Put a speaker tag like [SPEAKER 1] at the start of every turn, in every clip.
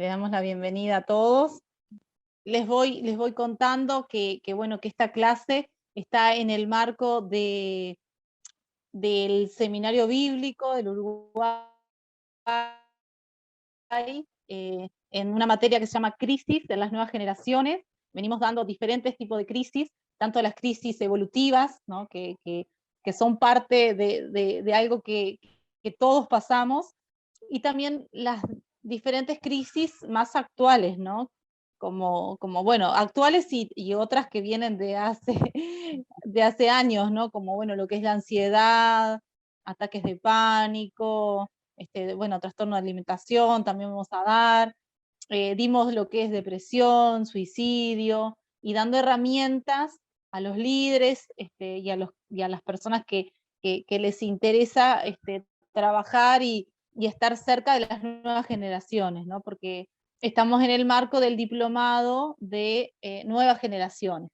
[SPEAKER 1] le damos la bienvenida a todos. Les voy contando bueno, que esta clase está en el marco del Seminario Bíblico del Uruguay, en una materia que se llama Crisis de las Nuevas Generaciones. Venimos dando diferentes tipos de crisis, tanto las crisis evolutivas, ¿no? que son parte de algo que todos pasamos, y también las diferentes crisis más actuales, ¿no? Bueno, actuales y otras que vienen de hace años, ¿no? Como, bueno, lo que es la ansiedad, ataques de pánico, bueno, trastorno de alimentación también vamos a dar. Dimos lo que es depresión, suicidio, y dando herramientas a los líderes, y a las personas que les interesa trabajar y estar cerca de las nuevas generaciones, ¿no? Porque estamos en el marco del diplomado de nuevas generaciones.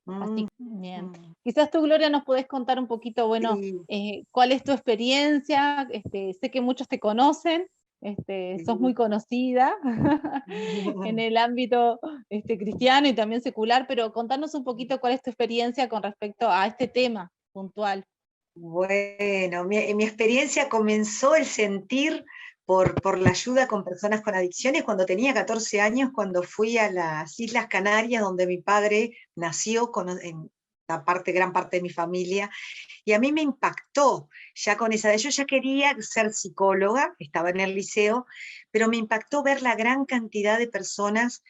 [SPEAKER 1] Así
[SPEAKER 2] Mm,
[SPEAKER 1] que, bien.
[SPEAKER 2] mm.
[SPEAKER 1] Quizás tú, Gloria, nos podés contar un poquito, bueno,
[SPEAKER 2] Sí,
[SPEAKER 1] cuál es tu experiencia. Sé que muchos te conocen, sos muy
[SPEAKER 2] sí.
[SPEAKER 1] conocida en el ámbito cristiano y también secular, pero contanos un poquito cuál es tu experiencia con respecto a este tema puntual.
[SPEAKER 2] Bueno, mi experiencia comenzó el sentir por la ayuda con personas con adicciones cuando tenía 14 años, cuando fui a las Islas Canarias, donde mi padre nació, en gran parte de mi familia, y a mí me impactó ya con esa edad. Yo ya quería ser psicóloga, estaba en el liceo, pero me impactó ver la gran cantidad de personas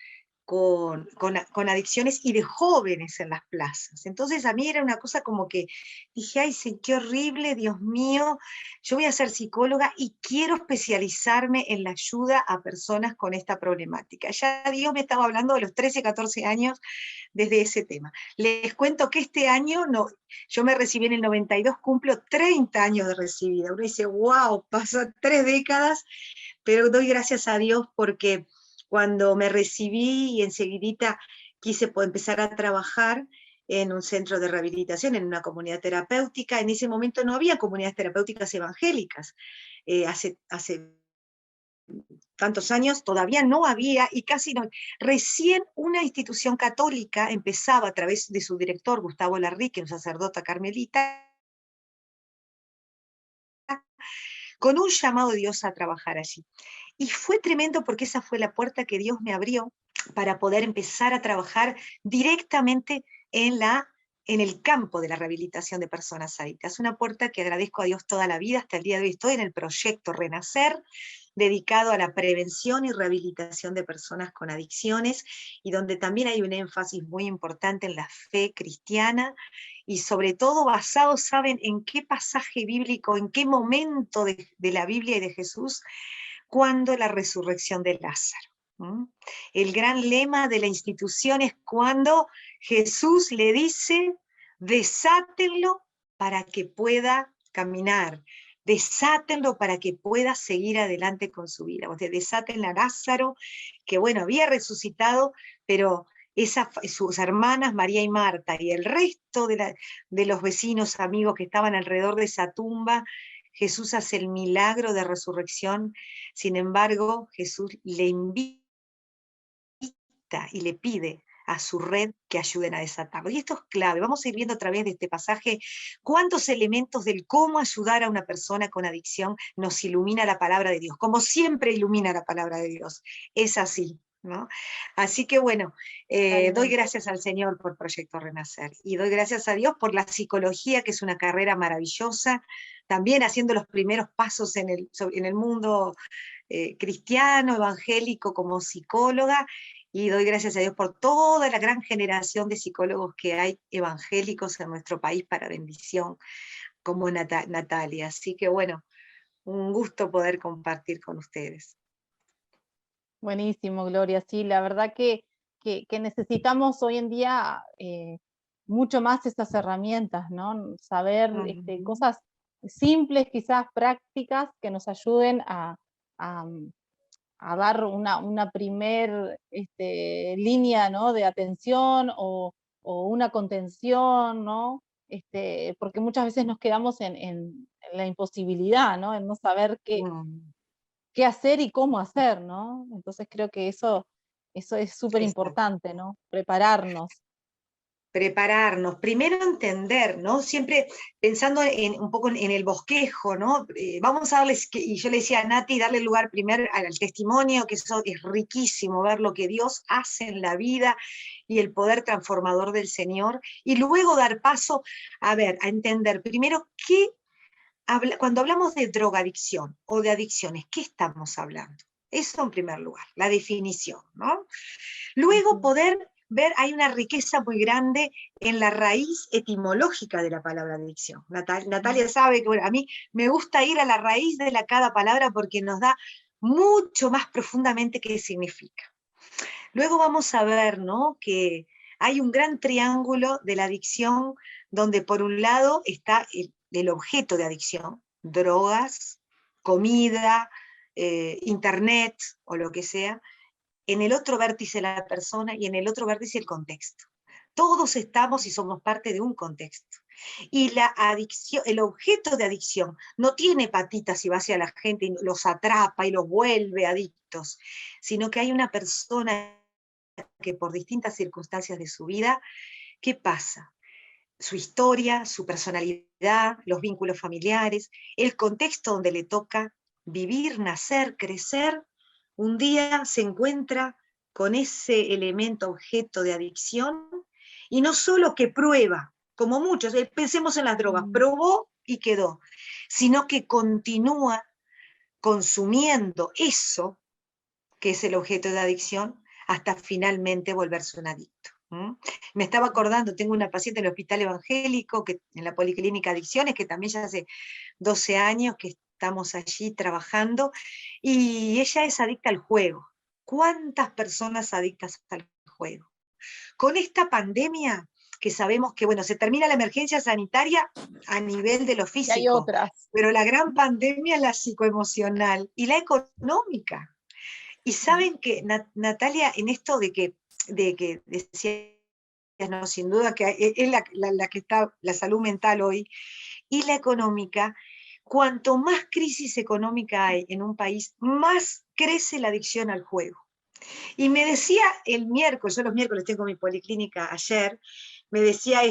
[SPEAKER 2] con adicciones y de jóvenes en las plazas. Entonces a mí era una cosa como que dije, ay, sí, qué horrible, Dios mío, yo voy a ser psicóloga y quiero especializarme en la ayuda a personas con esta problemática. Ya Dios me estaba hablando de los 13, 14 años desde ese tema. Les cuento que este año, no, yo me recibí en el 92, cumplo 30 años de recibida. Uno dice, wow, pasan 3 décadas, pero doy gracias a Dios porque cuando me recibí y enseguidita quise empezar a trabajar en un centro de rehabilitación, en una comunidad terapéutica. En ese momento no había comunidades terapéuticas evangélicas. Hace tantos años todavía no había, y casi no. Recién una institución católica empezaba a través de su director, Gustavo Larrique, un sacerdote carmelita, con un llamado de Dios a trabajar allí. Y fue tremendo porque esa fue la puerta que Dios me abrió para poder empezar a trabajar directamente en el campo de la rehabilitación de personas adictas. Una puerta que agradezco a Dios toda la vida. Hasta el día de hoy estoy en el proyecto Renacer, dedicado a la prevención y rehabilitación de personas con adicciones, y donde también hay un énfasis muy importante en la fe cristiana, y sobre todo basado, ¿saben en qué pasaje bíblico, en qué momento de la Biblia y de Jesús? Cuando la resurrección de Lázaro. El gran lema de la institución es cuando Jesús le dice, desátenlo para que pueda caminar, desátenlo para que pueda seguir adelante con su vida. O sea, desaten a Lázaro, que bueno, había resucitado, pero sus hermanas María y Marta y el resto de los vecinos, amigos que estaban alrededor de esa tumba, Jesús hace el milagro de resurrección. Sin embargo, Jesús le invita y le pide a su red que ayuden a desatarlo. Y esto es clave. Vamos a ir viendo a través de este pasaje cuántos elementos del cómo ayudar a una persona con adicción nos ilumina la palabra de Dios, como siempre ilumina la palabra de Dios. Es así, ¿no? Así que bueno, doy
[SPEAKER 1] Totalmente.
[SPEAKER 2] gracias al Señor por Proyecto Renacer, y doy gracias a Dios por la psicología, que es una carrera maravillosa, también haciendo los primeros pasos en el mundo cristiano, evangélico, como psicóloga, y doy gracias a Dios por toda la gran generación de psicólogos que hay evangélicos en nuestro país, para bendición, como Natalia. Así que bueno, un gusto poder compartir con ustedes.
[SPEAKER 1] Buenísimo, Gloria. Sí, la verdad que necesitamos hoy en día mucho más estas herramientas, ¿no? Saber
[SPEAKER 2] Ujú.
[SPEAKER 1] cosas simples, quizás prácticas, que nos ayuden a, a dar una primer línea, ¿no? De atención o una contención, ¿no? Porque muchas veces nos quedamos en la imposibilidad, ¿no? En no saber
[SPEAKER 2] Mm.
[SPEAKER 1] qué hacer y cómo hacer, ¿no? Entonces creo que eso es súper importante, ¿no? Prepararnos.
[SPEAKER 2] Prepararnos, primero entender, ¿no? Siempre pensando un poco en el bosquejo, ¿no? Vamos a darles, y yo le decía a Nati, darle lugar primero al testimonio, que eso es riquísimo, ver lo que Dios hace en la vida y el poder transformador del Señor, y luego dar paso a ver, a entender primero cuando hablamos de drogadicción o de adicciones, ¿qué estamos hablando? Eso en primer lugar, la definición, ¿no? Luego poder ver, hay una riqueza muy grande en la raíz etimológica de la palabra adicción. Natalia sabe que bueno, a mí me gusta ir a la raíz de cada palabra porque nos da mucho más profundamente qué significa. Luego vamos a ver, ¿no?, que hay un gran triángulo de la adicción donde por un lado está el objeto de adicción, drogas, comida, internet o lo que sea, en el otro vértice la persona y en el otro vértice el contexto. Todos estamos y somos parte de un contexto. Y la adicción, el objeto de adicción no tiene patitas y va hacia la gente y los atrapa y los vuelve adictos, sino que hay una persona que por distintas circunstancias de su vida, ¿qué pasa? Su historia, su personalidad, los vínculos familiares, el contexto donde le toca vivir, nacer, crecer, un día se encuentra con ese elemento objeto de adicción, y no solo que prueba, como muchos, pensemos en las drogas, probó y quedó, sino que continúa consumiendo eso, que es el objeto de adicción, hasta finalmente volverse un adicto. Me estaba acordando, tengo una paciente en el Hospital Evangélico, en la Policlínica Adicciones, que también ya hace 12 años que estamos allí trabajando, y ella es adicta al juego. ¿Cuántas personas adictas al juego? Con esta pandemia, que sabemos que, bueno, se termina la emergencia sanitaria a nivel de lo físico,
[SPEAKER 1] y hay otras.
[SPEAKER 2] Pero la gran pandemia es la psicoemocional y la económica. Y saben que, Natalia, en esto de que decías, no, sin duda que es la que está la salud mental hoy, y la económica, cuanto más crisis económica hay en un país, más crece la adicción al juego. Y me decía el miércoles, yo los miércoles tengo mi policlínica ayer, me decía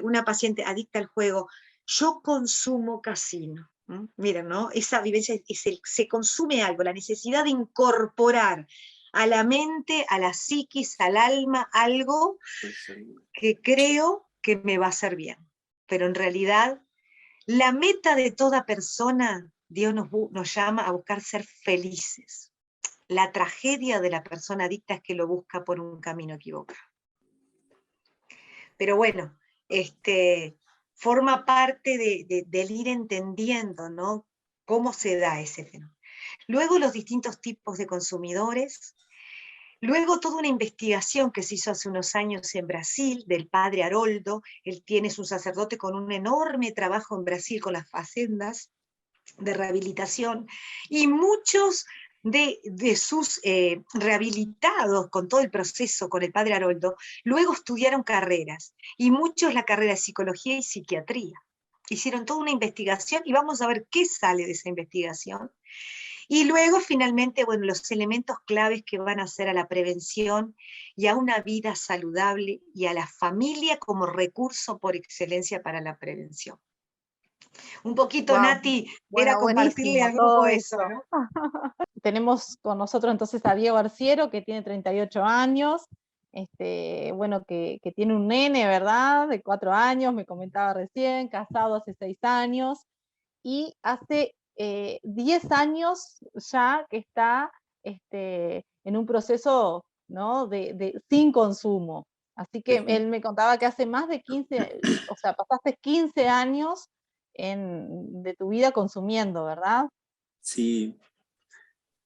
[SPEAKER 2] una paciente adicta al juego, yo consumo casino. Miren, ¿no? Esa vivencia se consume algo, la necesidad de incorporar a la mente, a la psiquis, al alma, algo que creo que me va a hacer bien. Pero en realidad, la meta de toda persona, Dios nos llama a buscar ser felices. La tragedia de la persona adicta es que lo busca por un camino equivocado. Pero bueno, forma parte del ir entendiendo, ¿no?, cómo se da ese fenómeno. Luego los distintos tipos de consumidores, luego toda una investigación que se hizo hace unos años en Brasil, del padre Haroldo, es un sacerdote con un enorme trabajo en Brasil con las facendas de rehabilitación, y muchos de sus rehabilitados con todo el proceso con el padre Haroldo, luego estudiaron carreras, y muchos la carrera de psicología y psiquiatría. Hicieron toda una investigación y vamos a ver qué sale de esa investigación. Y luego, finalmente, bueno, los elementos claves que van a hacer a la prevención y a una vida saludable y a la familia como recurso por excelencia para la prevención. Un poquito, wow, Nati, bueno, era compartirle al grupo eso, ¿no?
[SPEAKER 1] Tenemos con nosotros entonces a Diego Arciero, que tiene 38 años, bueno, que tiene un nene, ¿verdad?, de 4 años, me comentaba recién, casado hace 6 años, y hace 10 años ya que está en un proceso, ¿no?, sin consumo. Así que él me contaba que hace más de 15, o sea, pasaste 15 años de tu vida consumiendo, ¿verdad?
[SPEAKER 3] Sí.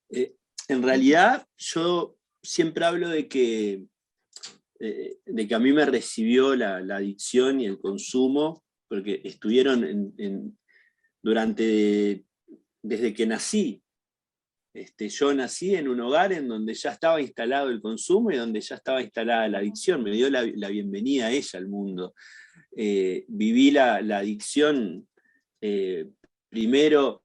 [SPEAKER 3] En realidad, yo siempre hablo de que a mí me recibió la adicción y el consumo, porque estuvieron desde que nací. Yo nací en un hogar en donde ya estaba instalado el consumo y donde ya estaba instalada la adicción. Me dio la bienvenida a ella al mundo. Viví la adicción primero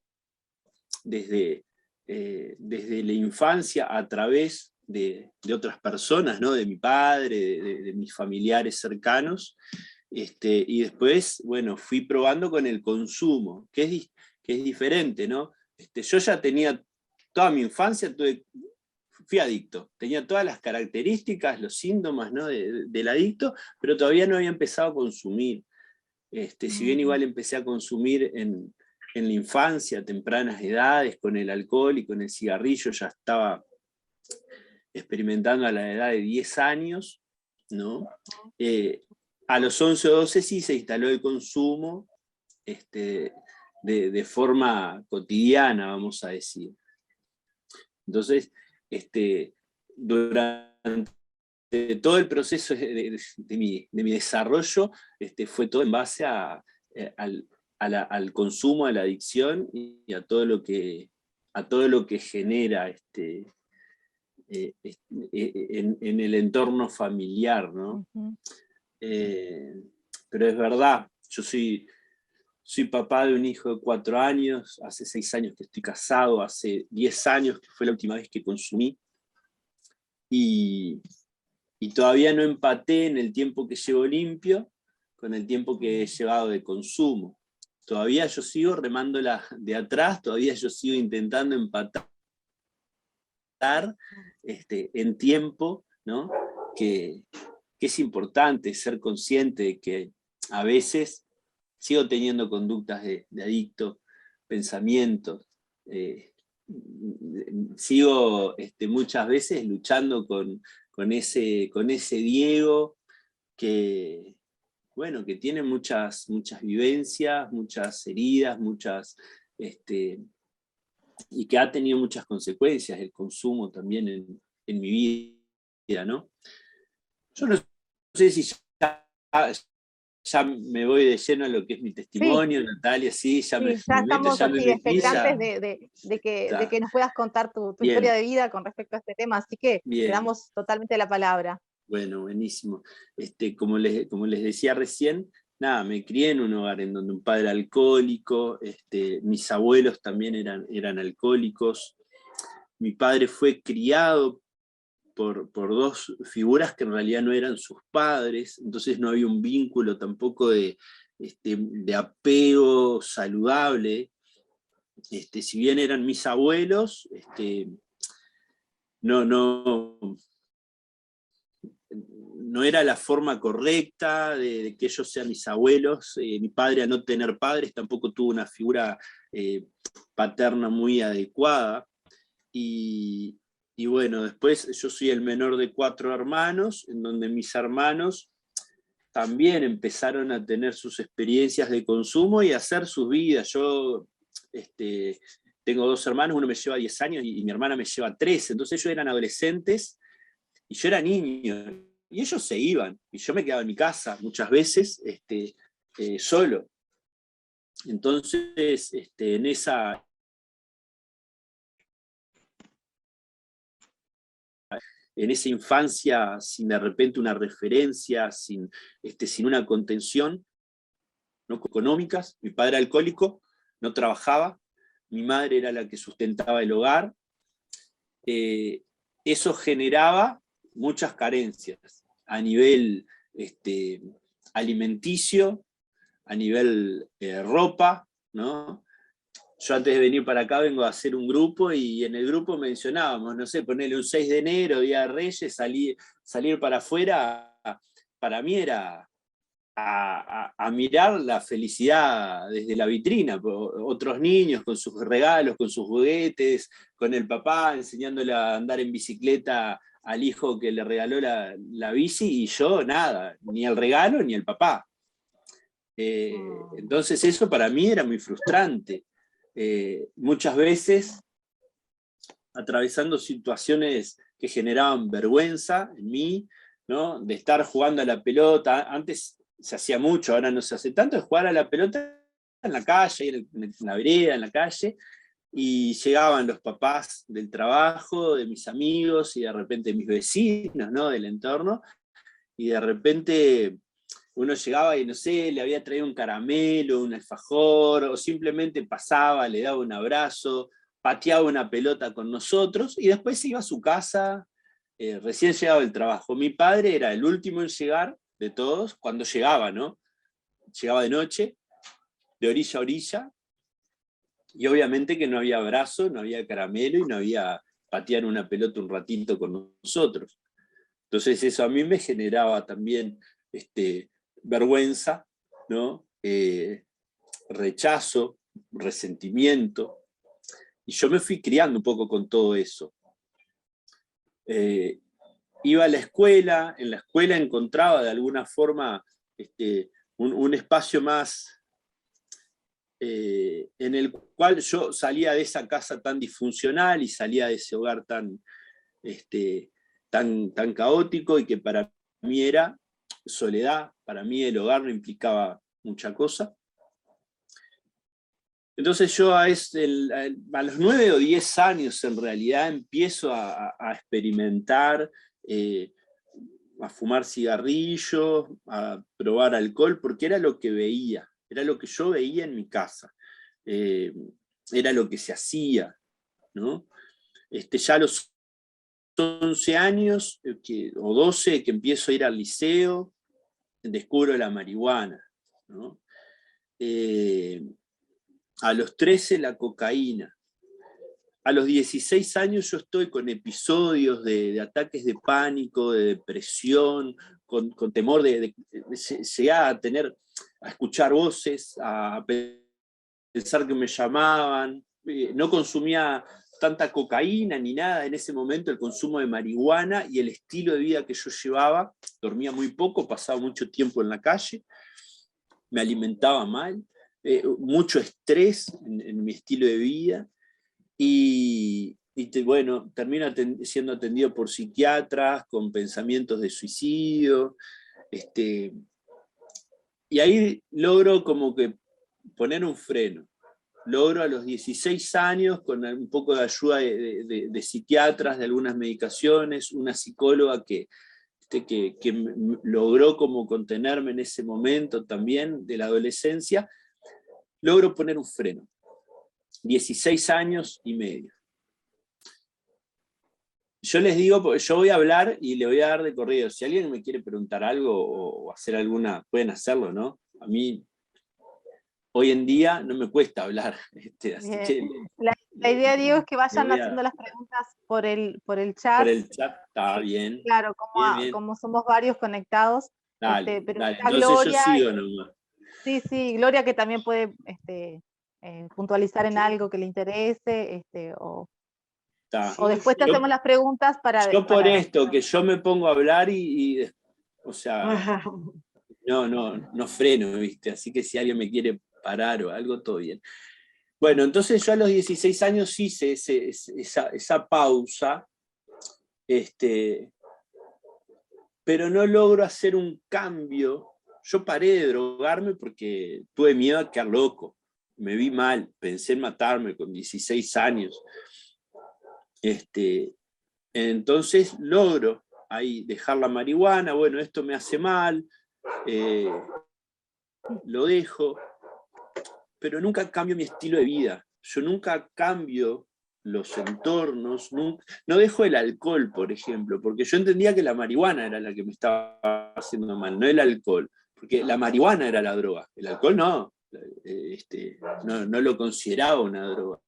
[SPEAKER 3] desde desde la infancia a través de otras personas, ¿no? De mi padre, de mis familiares cercanos, y después, bueno, fui probando con el consumo, que es diferente, ¿no? Yo ya tenía, toda mi infancia fui adicto, tenía todas las características, los síntomas, ¿no? del adicto, pero todavía no había empezado a consumir. Si bien igual empecé a consumir en la infancia, a tempranas edades, con el alcohol y con el cigarrillo, ya estaba experimentando a la edad de 10 años, ¿no? A los 11 o 12 sí se instaló el consumo de forma cotidiana, vamos a decir. Entonces, durante todo el proceso de mi desarrollo, fue todo en base al consumo, a la adicción y a todo lo que genera en el entorno familiar, ¿no? Pero es verdad, yo soy papá de un hijo de 4 años, hace 6 años que estoy casado, hace 10 años que fue la última vez que consumí, y todavía no empaté en el tiempo que llevo limpio con el tiempo que he llevado de consumo. Todavía yo sigo remándola de atrás, todavía yo sigo intentando empatar en tiempo, ¿no? Que es importante ser consciente de que a veces sigo teniendo conductas de adicto, pensamientos, sigo muchas veces luchando con ese Diego que, bueno, que tiene muchas vivencias, muchas heridas, y que ha tenido muchas consecuencias el consumo también en mi vida, ¿no? Yo no sé si ya me voy de lleno a lo que es mi testimonio, sí. Natalia, sí, ya me
[SPEAKER 1] estamos
[SPEAKER 3] ya
[SPEAKER 1] así,
[SPEAKER 3] me metí,
[SPEAKER 1] expectantes de que nos puedas contar tu historia de vida con respecto a este tema, así que te damos totalmente la palabra.
[SPEAKER 3] Bueno, buenísimo. Como les decía recién, nada, me crié en un hogar en donde un padre alcohólico, mis abuelos también eran alcohólicos, mi padre fue criado por 2 figuras que en realidad no eran sus padres, entonces no había un vínculo tampoco de apego saludable. Si bien eran mis abuelos, no era la forma correcta de que ellos sean mis abuelos. Mi padre, al no tener padres, tampoco tuvo una figura paterna muy adecuada. Y bueno, después yo soy el menor de 4 hermanos, en donde mis hermanos también empezaron a tener sus experiencias de consumo y a hacer sus vidas. Yo tengo 2 hermanos, uno me lleva 10 años y mi hermana me lleva 13, entonces ellos eran adolescentes y yo era niño, y ellos se iban, y yo me quedaba en mi casa muchas veces solo. Entonces, en esa infancia, sin de repente una referencia, sin una contención, no económicas, mi padre alcohólico, no trabajaba, mi madre era la que sustentaba el hogar, eso generaba muchas carencias a nivel alimenticio, a nivel ropa, ¿no? Yo antes de venir para acá vengo a hacer un grupo y en el grupo mencionábamos, no sé, ponerle un 6 de enero, Día de Reyes, salir para afuera, para mí era a mirar la felicidad desde la vitrina, otros niños con sus regalos, con sus juguetes, con el papá enseñándole a andar en bicicleta al hijo que le regaló la bici, y yo nada, ni el regalo ni el papá. Entonces eso para mí era muy frustrante. Muchas veces atravesando situaciones que generaban vergüenza en mí, ¿no? De estar jugando a la pelota. Antes se hacía mucho, ahora no se hace tanto, de jugar a la pelota en la calle, en la vereda, en la calle, y llegaban los papás del trabajo, de mis amigos, y de repente mis vecinos, ¿no? Del entorno, y de repente uno llegaba y no sé, le había traído un caramelo, un alfajor, o simplemente pasaba, le daba un abrazo, pateaba una pelota con nosotros y después se iba a su casa, recién llegado del trabajo. Mi padre era el último en llegar de todos, cuando llegaba, ¿no? Llegaba de noche, de orilla a orilla, y obviamente que no había abrazo, no había caramelo y no había patear una pelota un ratito con nosotros. Entonces eso a mí me generaba también vergüenza, ¿no? Rechazo, resentimiento, y yo me fui criando un poco con todo eso. Iba a la escuela, en la escuela encontraba de alguna forma un espacio más en el cual yo salía de esa casa tan disfuncional y salía de ese hogar tan caótico, y que para mí era soledad, para mí el hogar no implicaba mucha cosa. Entonces yo a los 9 o 10 años en realidad empiezo a experimentar, a fumar cigarrillos, a probar alcohol, porque era lo que veía, era lo que yo veía en mi casa, era lo que se hacía, ¿no? Ya a los 11 años o 12 que empiezo a ir al liceo, descubro la marihuana, ¿no? A los 13 la cocaína. A los 16 años yo estoy con episodios de ataques de pánico, de depresión, con temor de llegar a escuchar voces, a pensar que me llamaban. No consumía tanta cocaína ni nada en ese momento, el consumo de marihuana y el estilo de vida que yo llevaba. Dormía muy poco, pasaba mucho tiempo en la calle, me alimentaba mal, mucho estrés en mi estilo de vida, y bueno, termino siendo atendido por psiquiatras con pensamientos de suicidio, y ahí logro como que poner un freno. Logro a los 16 años, con un poco de ayuda de psiquiatras, de algunas medicaciones, una psicóloga que logró como contenerme en ese momento también de la adolescencia, logro poner un freno. 16 años y medio. Yo les digo, yo voy a hablar y le voy a dar de corrido. Si alguien me quiere preguntar algo o hacer alguna, pueden hacerlo, ¿no? A mí hoy en día no me cuesta hablar. Así que
[SPEAKER 1] la idea, Diego, es que vayan haciendo las preguntas por el chat.
[SPEAKER 3] Por el chat, está bien.
[SPEAKER 1] Claro, como somos varios conectados.
[SPEAKER 3] Dale,
[SPEAKER 1] pero
[SPEAKER 3] dale.
[SPEAKER 1] está
[SPEAKER 3] Entonces
[SPEAKER 1] Gloria,
[SPEAKER 3] yo sigo nomás.
[SPEAKER 1] Sí, Gloria, que también puede puntualizar en algo que le interese, o después te hacemos las preguntas para...
[SPEAKER 3] Yo por esto, que yo me pongo a hablar o sea, no freno, ¿viste? Así que si alguien me quiere parar o algo, todo bien. Bueno, entonces yo a los 16 años hice esa pausa, pero no logro hacer un cambio. Yo paré de drogarme porque tuve miedo a quedar loco, me vi mal, pensé en matarme con 16 años. Entonces logro ahí dejar la marihuana, bueno, esto me hace mal, lo dejo, pero nunca cambio mi estilo de vida, yo nunca cambio los entornos, no dejo el alcohol, por ejemplo, porque yo entendía que la marihuana era la que me estaba haciendo mal, no el alcohol, porque la marihuana era la droga, el alcohol no, no lo consideraba una droga.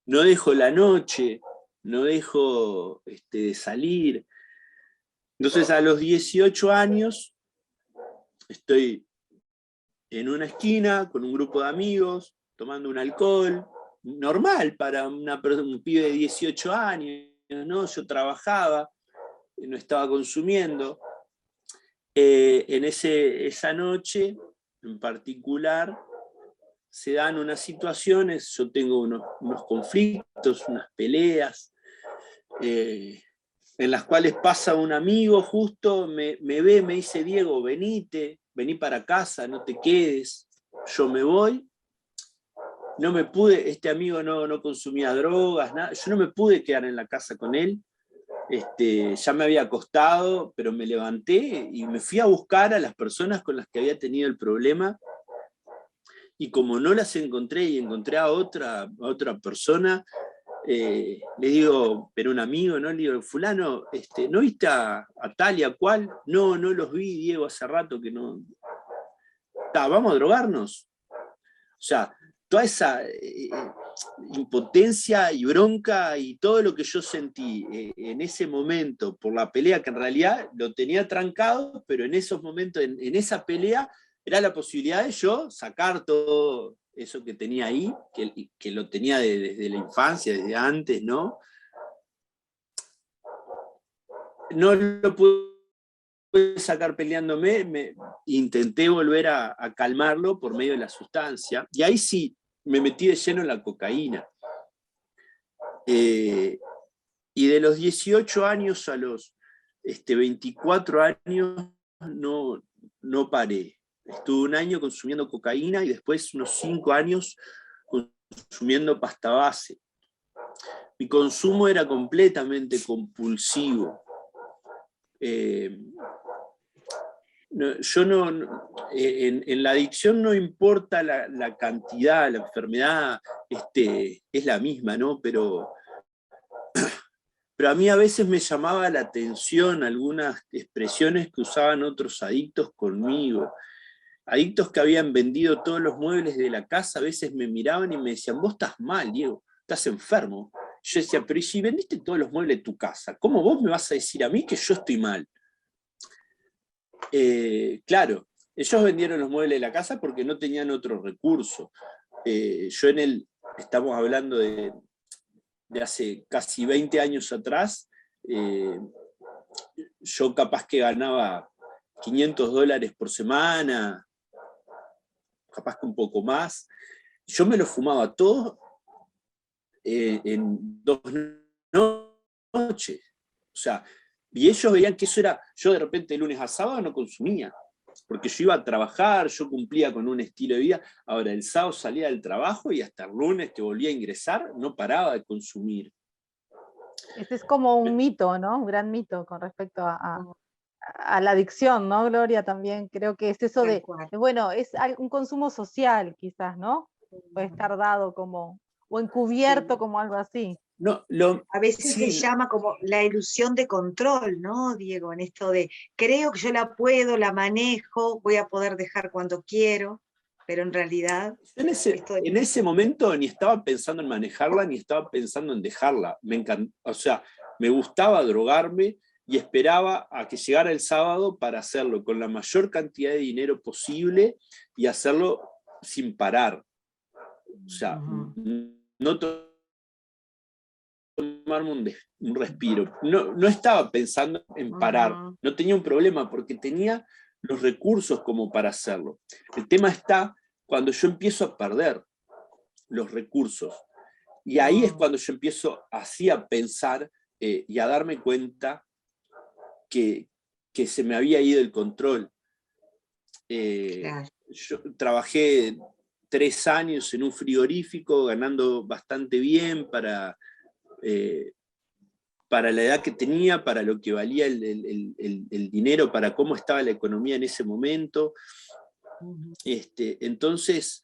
[SPEAKER 3] No dejo la noche, no dejo de salir. Entonces a los 18 años estoy en una esquina con un grupo de amigos, tomando un alcohol, normal para un pibe de 18 años, ¿no? Yo trabajaba, no estaba consumiendo. En esa noche, en particular, se dan unas situaciones, yo tengo unos conflictos, unas peleas, en las cuales pasa un amigo justo, me ve, me dice: Diego, vení para casa, no te quedes. Yo me voy, no me pude, este amigo no consumía drogas, nada, yo no me pude quedar en la casa con él, ya me había acostado, pero me levanté y me fui a buscar a las personas con las que había tenido el problema, y como no las encontré y encontré a otra persona, le digo, pero un amigo, ¿no? Le digo, fulano, ¿no viste a tal y a cual? No, no los vi, Diego, hace rato que no. Vamos a drogarnos. O sea, toda esa impotencia y bronca y todo lo que yo sentí en ese momento por la pelea, que en realidad lo tenía trancado, pero en esos momentos, en esa pelea, era la posibilidad de yo sacar todo eso que tenía ahí, que lo tenía desde la infancia, desde antes, ¿no? No lo pude sacar peleándome, intenté volver a calmarlo por medio de la sustancia, y ahí sí me metí de lleno en la cocaína. Y de los 18 años a los 24 años no paré. Estuve un año consumiendo cocaína y después unos 5 años consumiendo pasta base. Mi consumo era completamente compulsivo. En la adicción no importa la cantidad, la enfermedad es la misma, ¿no? Pero a mí a veces me llamaba la atención algunas expresiones que usaban otros adictos conmigo. Adictos que habían vendido todos los muebles de la casa, a veces me miraban y me decían, vos estás mal, Diego, estás enfermo. Yo decía, pero ¿y si vendiste todos los muebles de tu casa? ¿Cómo vos me vas a decir a mí que yo estoy mal? Claro, ellos vendieron los muebles de la casa porque no tenían otro recurso. Estamos hablando de hace casi 20 años atrás, yo capaz que ganaba $500 por semana, capaz que un poco más. Yo me lo fumaba todo en 2 noches. O sea, y ellos veían que eso era, yo de repente de lunes a sábado no consumía, porque yo iba a trabajar, yo cumplía con un estilo de vida. Ahora, el sábado salía del trabajo y hasta el lunes que volvía a ingresar, no paraba de consumir.
[SPEAKER 1] Ese es como un mito, ¿no? Un gran mito con respecto a la adicción, ¿no, Gloria? También creo que es eso de, bueno, es un consumo social, quizás, ¿no? Puede estar dado como, o encubierto como algo así.
[SPEAKER 3] No,
[SPEAKER 2] a veces se llama como la ilusión de control, ¿no, Diego? En esto de, creo que yo la puedo, la manejo, voy a poder dejar cuando quiero, pero en realidad...
[SPEAKER 3] En ese momento ni estaba pensando en manejarla, ni estaba pensando en dejarla. O sea, me gustaba drogarme y esperaba a que llegara el sábado para hacerlo con la mayor cantidad de dinero posible y hacerlo sin parar. O sea, no tomarme un respiro. No estaba pensando en parar, no tenía un problema porque tenía los recursos como para hacerlo. El tema está cuando yo empiezo a perder los recursos. Y ahí es cuando yo empiezo así a pensar y a darme cuenta que se me había ido el control.
[SPEAKER 2] Claro.
[SPEAKER 3] Yo trabajé 3 años en un frigorífico, ganando bastante bien para la edad que tenía, para lo que valía el dinero, para cómo estaba la economía en ese momento. Entonces,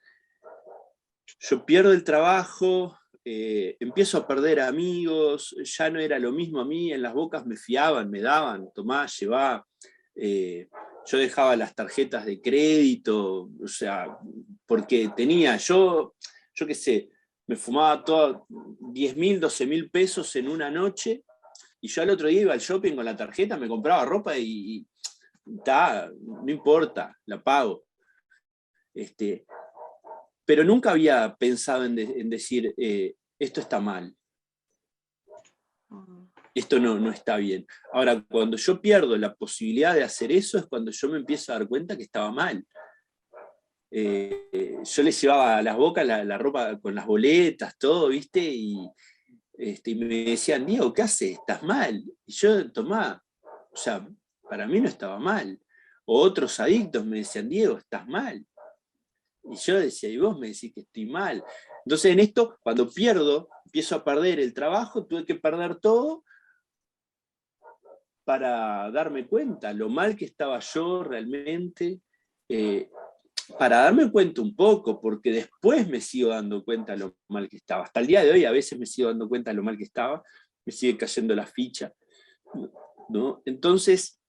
[SPEAKER 3] yo pierdo el trabajo, empiezo a perder amigos, ya no era lo mismo a mí, en Las Bocas me fiaban, me daban, tomá, llevá. Yo dejaba las tarjetas de crédito, o sea, porque tenía, yo qué sé, me fumaba todo 10.000, 12.000 pesos en una noche, y yo al otro día iba al shopping con la tarjeta, me compraba ropa y no importa, la pago. Pero nunca había pensado en decir, esto está mal, esto no está bien. Ahora, cuando yo pierdo la posibilidad de hacer eso, es cuando yo me empiezo a dar cuenta que estaba mal. Yo les llevaba a Las Bocas la ropa con las boletas, todo, ¿viste? Y me decían, Diego, ¿qué haces? ¿Estás mal? Y yo, tomá, o sea, para mí no estaba mal. O otros adictos me decían, Diego, estás mal. Y yo decía, y vos me decís que estoy mal. Entonces en esto, cuando empiezo a perder el trabajo, tuve que perder todo para darme cuenta lo mal que estaba yo realmente. para darme cuenta un poco, porque después me sigo dando cuenta de lo mal que estaba. Hasta el día de hoy a veces me sigo dando cuenta de lo mal que estaba, me sigue cayendo la ficha, ¿no? Entonces,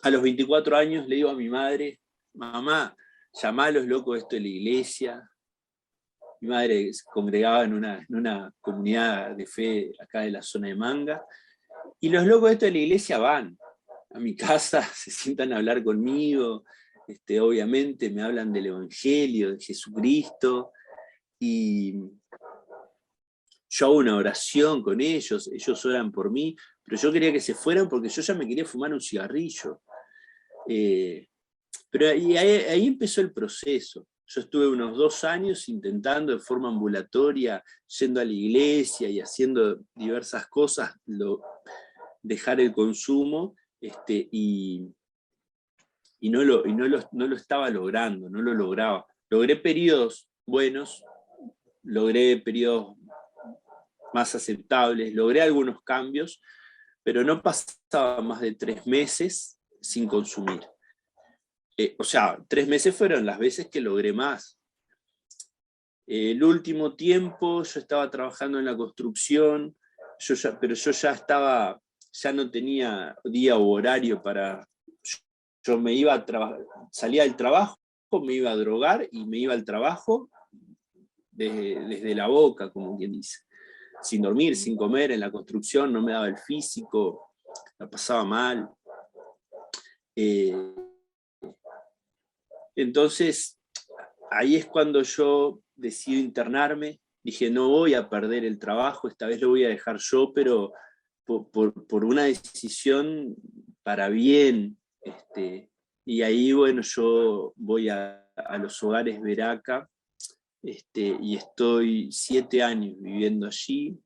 [SPEAKER 3] a los 24 años le digo a mi madre: mamá, llamá a los locos esto de la iglesia. Mi madre se congregaba en una comunidad de fe acá de la zona de Manga, y los locos esto de la iglesia van a mi casa, se sientan a hablar conmigo, obviamente me hablan del Evangelio, de Jesucristo, y yo hago una oración con ellos oran por mí, pero yo quería que se fueran porque yo ya me quería fumar un cigarrillo. Pero ahí empezó el proceso. Yo estuve unos 2 años intentando de forma ambulatoria, yendo a la iglesia y haciendo diversas cosas, dejar el consumo, y no lo estaba logrando, no lo lograba. Logré periodos buenos, logré periodos más aceptables, logré algunos cambios, pero no pasaba más de 3 meses sin consumir. O sea, 3 meses fueron las veces que logré más. El último tiempo yo estaba trabajando en la construcción, pero yo ya no tenía día u horario para... Yo me iba a trabajar, salía del trabajo, me iba a drogar y me iba al trabajo desde la boca, como quien dice. Sin dormir, sin comer, en la construcción no me daba el físico, la pasaba mal. Entonces, ahí es cuando yo decido internarme. Dije, no voy a perder el trabajo, esta vez lo voy a dejar yo, pero por una decisión para bien. Y ahí, bueno, yo voy a los hogares Veraca, y estoy 7 años viviendo allí.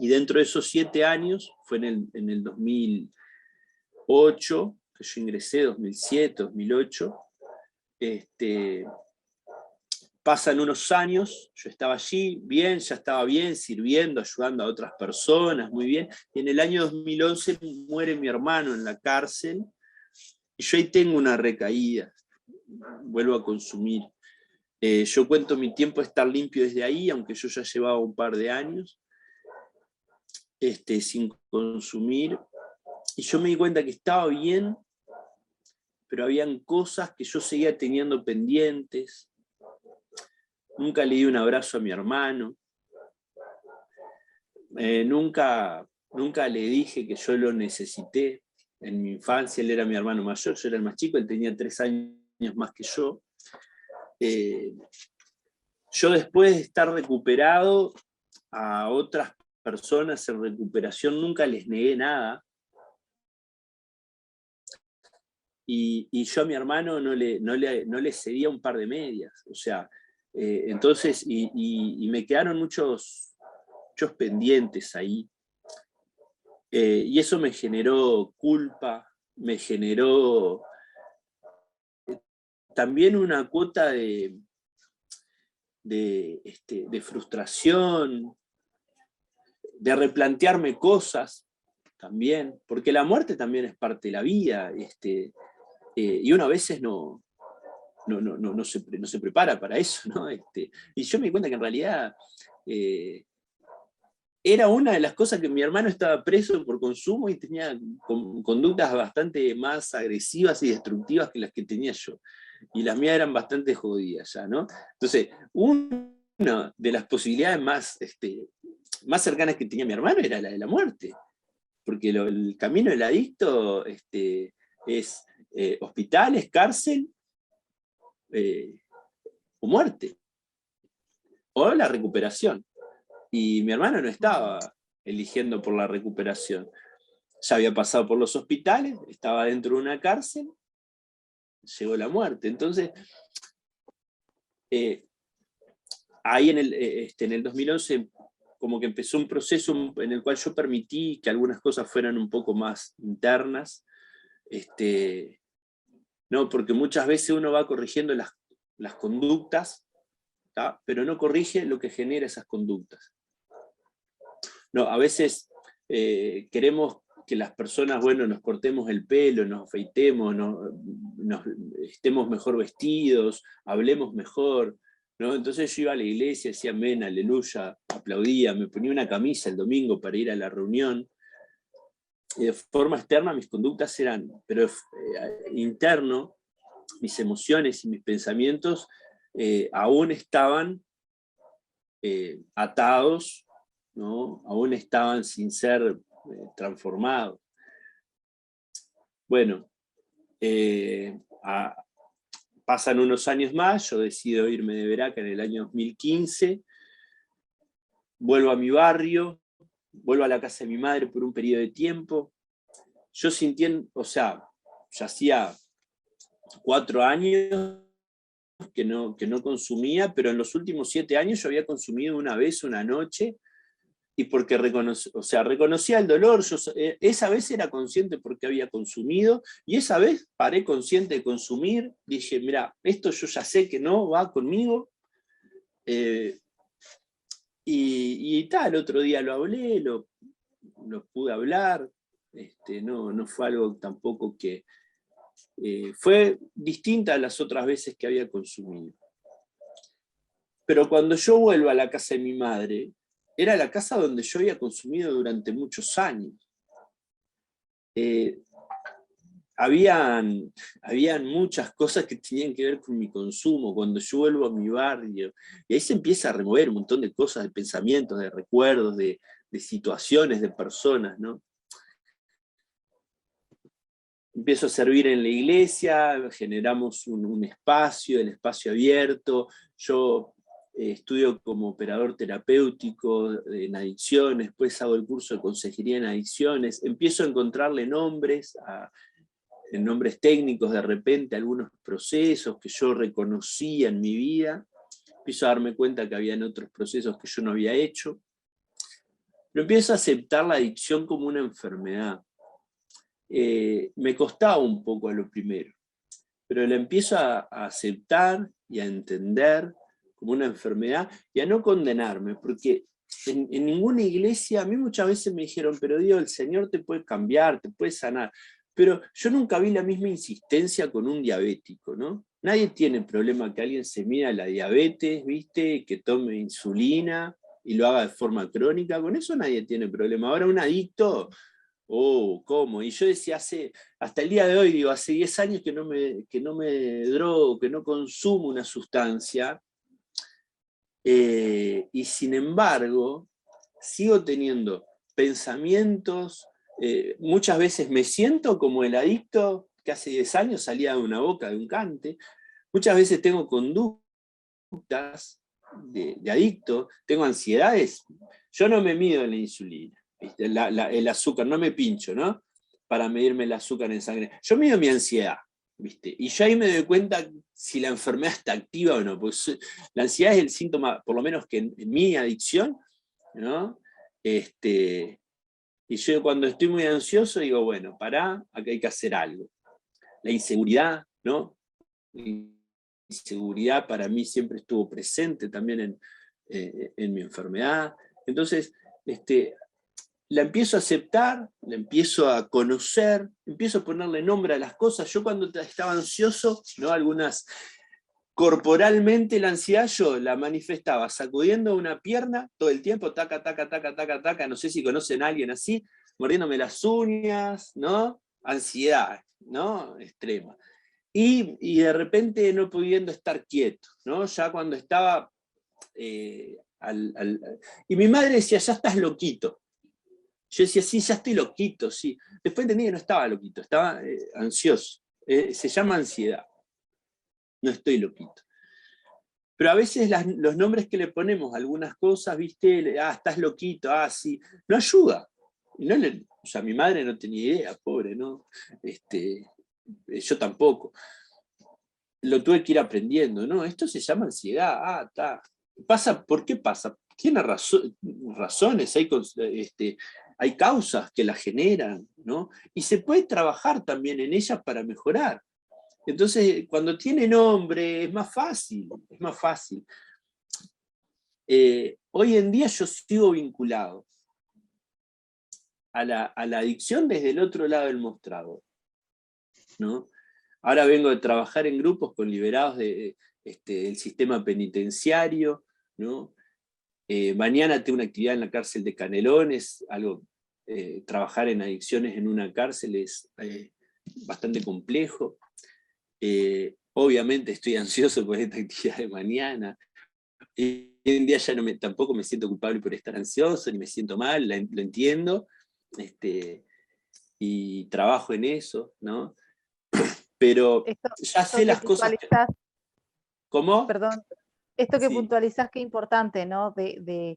[SPEAKER 3] Y dentro de esos 7 años, fue en el 2008, que yo ingresé, 2007, 2008, pasan unos años, yo estaba allí, bien, ya estaba bien, sirviendo, ayudando a otras personas, muy bien, y en el año 2011 muere mi hermano en la cárcel, y yo ahí tengo una recaída, vuelvo a consumir. Yo cuento mi tiempo de estar limpio desde ahí, aunque yo ya llevaba un par de años sin consumir, y yo me di cuenta que estaba bien, pero habían cosas que yo seguía teniendo pendientes. Nunca le di un abrazo a mi hermano, nunca le dije que yo lo necesité. En mi infancia él era mi hermano mayor, yo era el más chico, él tenía 3 años más que yo. Yo, después de estar recuperado, a otras personas en recuperación nunca les negué nada. Y yo a mi hermano no le cedía un par de medias. O sea, entonces, y me quedaron muchos pendientes ahí. Y eso me generó culpa, me generó también una cuota de frustración, de replantearme cosas también, porque la muerte también es parte de la vida, y uno a veces no se prepara para eso, ¿no? Y yo me di cuenta que en realidad era una de las cosas que mi hermano estaba preso por consumo y tenía conductas bastante más agresivas y destructivas que las que tenía yo. Y las mías eran bastante jodidas ya, ¿no? Entonces, una de las posibilidades más cercanas que tenía mi hermano era la de la muerte. Porque el camino del adicto es hospitales, cárcel o muerte. O la recuperación. Y mi hermano no estaba eligiendo por la recuperación. Ya había pasado por los hospitales, estaba dentro de una cárcel, llegó la muerte. Entonces, ahí en el 2011, como que empezó un proceso en el cual yo permití que algunas cosas fueran un poco más internas, ¿no? Porque muchas veces uno va corrigiendo las conductas, ¿tá? Pero no corrige lo que genera esas conductas. No, a veces queremos que las personas, bueno, nos cortemos el pelo, nos afeitemos, estemos mejor vestidos, hablemos mejor, ¿no? Entonces yo iba a la iglesia, decía amén, aleluya, aplaudía, me ponía una camisa el domingo para ir a la reunión, y de forma externa mis conductas eran, pero interno, mis emociones y mis pensamientos aún estaban atados, ¿no? Aún estaban sin ser transformados. Bueno, pasan unos años más, yo decido irme de Veraca en el año 2015, vuelvo a mi barrio, vuelvo a la casa de mi madre por un periodo de tiempo, yo sintiendo, o sea, ya hacía 4 años que no consumía, pero en los últimos 7 años yo había consumido una vez, una noche, y porque reconocía el dolor, yo esa vez era consciente porque había consumido, y esa vez paré consciente de consumir, dije, mira, esto yo ya sé que no va conmigo, y tal, el otro día lo hablé, lo pude hablar, no fue algo tampoco que... fue distinta a las otras veces que había consumido. Pero cuando yo vuelvo a la casa de mi madre, era la casa donde yo había consumido durante muchos años. Habían muchas cosas que tenían que ver con mi consumo, cuando yo vuelvo a mi barrio, y ahí se empieza a remover un montón de cosas, de pensamientos, de recuerdos, de situaciones, de personas, ¿no? Empiezo a servir en la iglesia, generamos un espacio, el espacio abierto, yo estudio como operador terapéutico en adicciones, después hago el curso de consejería en adicciones, empiezo a encontrarle nombres, nombres técnicos de repente, algunos procesos que yo reconocía en mi vida, empiezo a darme cuenta que habían otros procesos que yo no había hecho, pero empiezo a aceptar la adicción como una enfermedad. Me costaba un poco a lo primero, pero la empiezo a aceptar y a entender como una enfermedad y a no condenarme, porque en ninguna iglesia, a mí muchas veces me dijeron, pero Dios, el Señor te puede cambiar, te puede sanar, pero yo nunca vi la misma insistencia con un diabético, ¿no? Nadie tiene problema que alguien se mida la diabetes, ¿viste? Que tome insulina y lo haga de forma crónica, con eso nadie tiene problema. Ahora un adicto... Oh, ¿cómo? Y yo decía, hasta el día de hoy, digo, hace 10 años que no me drogo, que no consumo una sustancia, y sin embargo, sigo teniendo pensamientos, muchas veces me siento como el adicto que hace 10 años salía de una boca de un cante, muchas veces tengo conductas de adicto, tengo ansiedades, yo no me mido en la insulina. El azúcar, no me pincho, ¿no? Para medirme el azúcar en sangre. Yo mido mi ansiedad, ¿viste? Y yo ahí me doy cuenta si la enfermedad está activa o no, porque la ansiedad es el síntoma, por lo menos que en mi adicción, ¿no? Y yo cuando estoy muy ansioso digo, bueno, pará, acá hay que hacer algo. La inseguridad, ¿no? La inseguridad para mí siempre estuvo presente también en mi enfermedad. Entonces, la empiezo a aceptar, la empiezo a conocer, empiezo a ponerle nombre a las cosas. Yo cuando estaba ansioso, ¿no? Corporalmente la ansiedad yo la manifestaba sacudiendo una pierna todo el tiempo, taca, taca, taca, taca, taca, no sé si conocen a alguien así, mordiéndome las uñas, ¿no? Ansiedad, ¿no? Extrema. Y de repente no pudiendo estar quieto, ¿no? Ya cuando estaba... y mi madre decía, ya estás loquito. Yo decía, sí, ya estoy loquito, sí. Después entendí que no estaba loquito, estaba ansioso. Se llama ansiedad. No estoy loquito. Pero a veces los nombres que le ponemos a algunas cosas, ¿viste? Estás loquito, sí. No ayuda. Y o sea, mi madre no tenía idea, pobre, ¿no? Yo tampoco. Lo tuve que ir aprendiendo, ¿no? Esto se llama ansiedad, ¿Por qué pasa? Tiene razones, hay causas que la generan, ¿no? Y se puede trabajar también en ellas para mejorar. Entonces, cuando tiene nombre, es más fácil, es más fácil. Hoy en día yo sigo vinculado. a la adicción desde el otro lado del mostrador, ¿no? Ahora vengo de trabajar en grupos con liberados del sistema penitenciario, ¿no? Mañana tengo una actividad en la cárcel de Canelones, trabajar en adicciones en una cárcel es bastante complejo. Obviamente estoy ansioso por esta actividad de mañana. Hoy en día ya tampoco me siento culpable por estar ansioso, ni me siento mal, lo entiendo, y trabajo en eso, ¿no? Pero ya sé las cosas. ¿Cómo?
[SPEAKER 1] Perdón, esto que
[SPEAKER 3] Sí.
[SPEAKER 1] puntualizás, qué importante, ¿no? De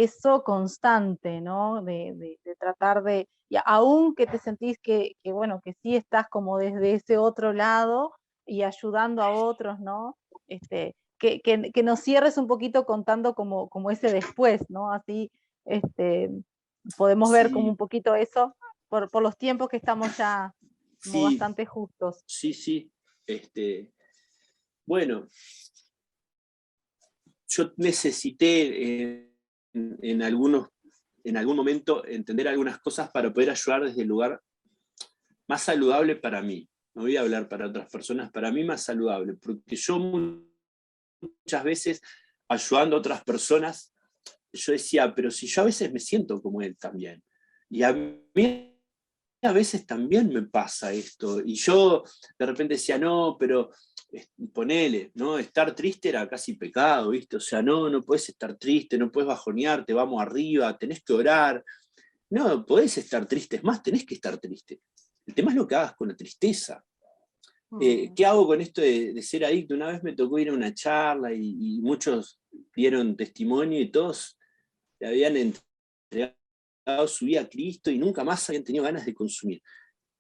[SPEAKER 1] eso constante, ¿no? De tratar de, y aún que te sentís bueno, que sí estás como desde ese otro lado y ayudando a otros, ¿no? Que nos cierres un poquito contando como ese después, ¿no? Así podemos ver como
[SPEAKER 3] Sí.
[SPEAKER 1] un poquito eso por los tiempos que estamos ya como
[SPEAKER 3] Sí.
[SPEAKER 1] bastante justos.
[SPEAKER 3] Sí. Bueno, yo necesité en algún momento entender algunas cosas para poder ayudar desde el lugar más saludable para mí. No voy a hablar para otras personas, para mí más saludable, porque yo muchas veces ayudando a otras personas, yo decía, pero si yo a veces me siento como él también. Y a mí a veces también me pasa esto. Y yo de repente decía, no, pero ponele, ¿no? Estar triste era casi pecado, ¿viste? O sea, no puedes estar triste, no puedes bajonearte, vamos arriba, tenés que orar. No, podés estar triste, es más, tenés que estar triste. El tema es lo que hagas con la tristeza. ¿Qué hago con esto de ser adicto? Una vez me tocó ir a una charla y muchos dieron testimonio y todos le habían entregado su vida a Cristo y nunca más habían tenido ganas de consumir.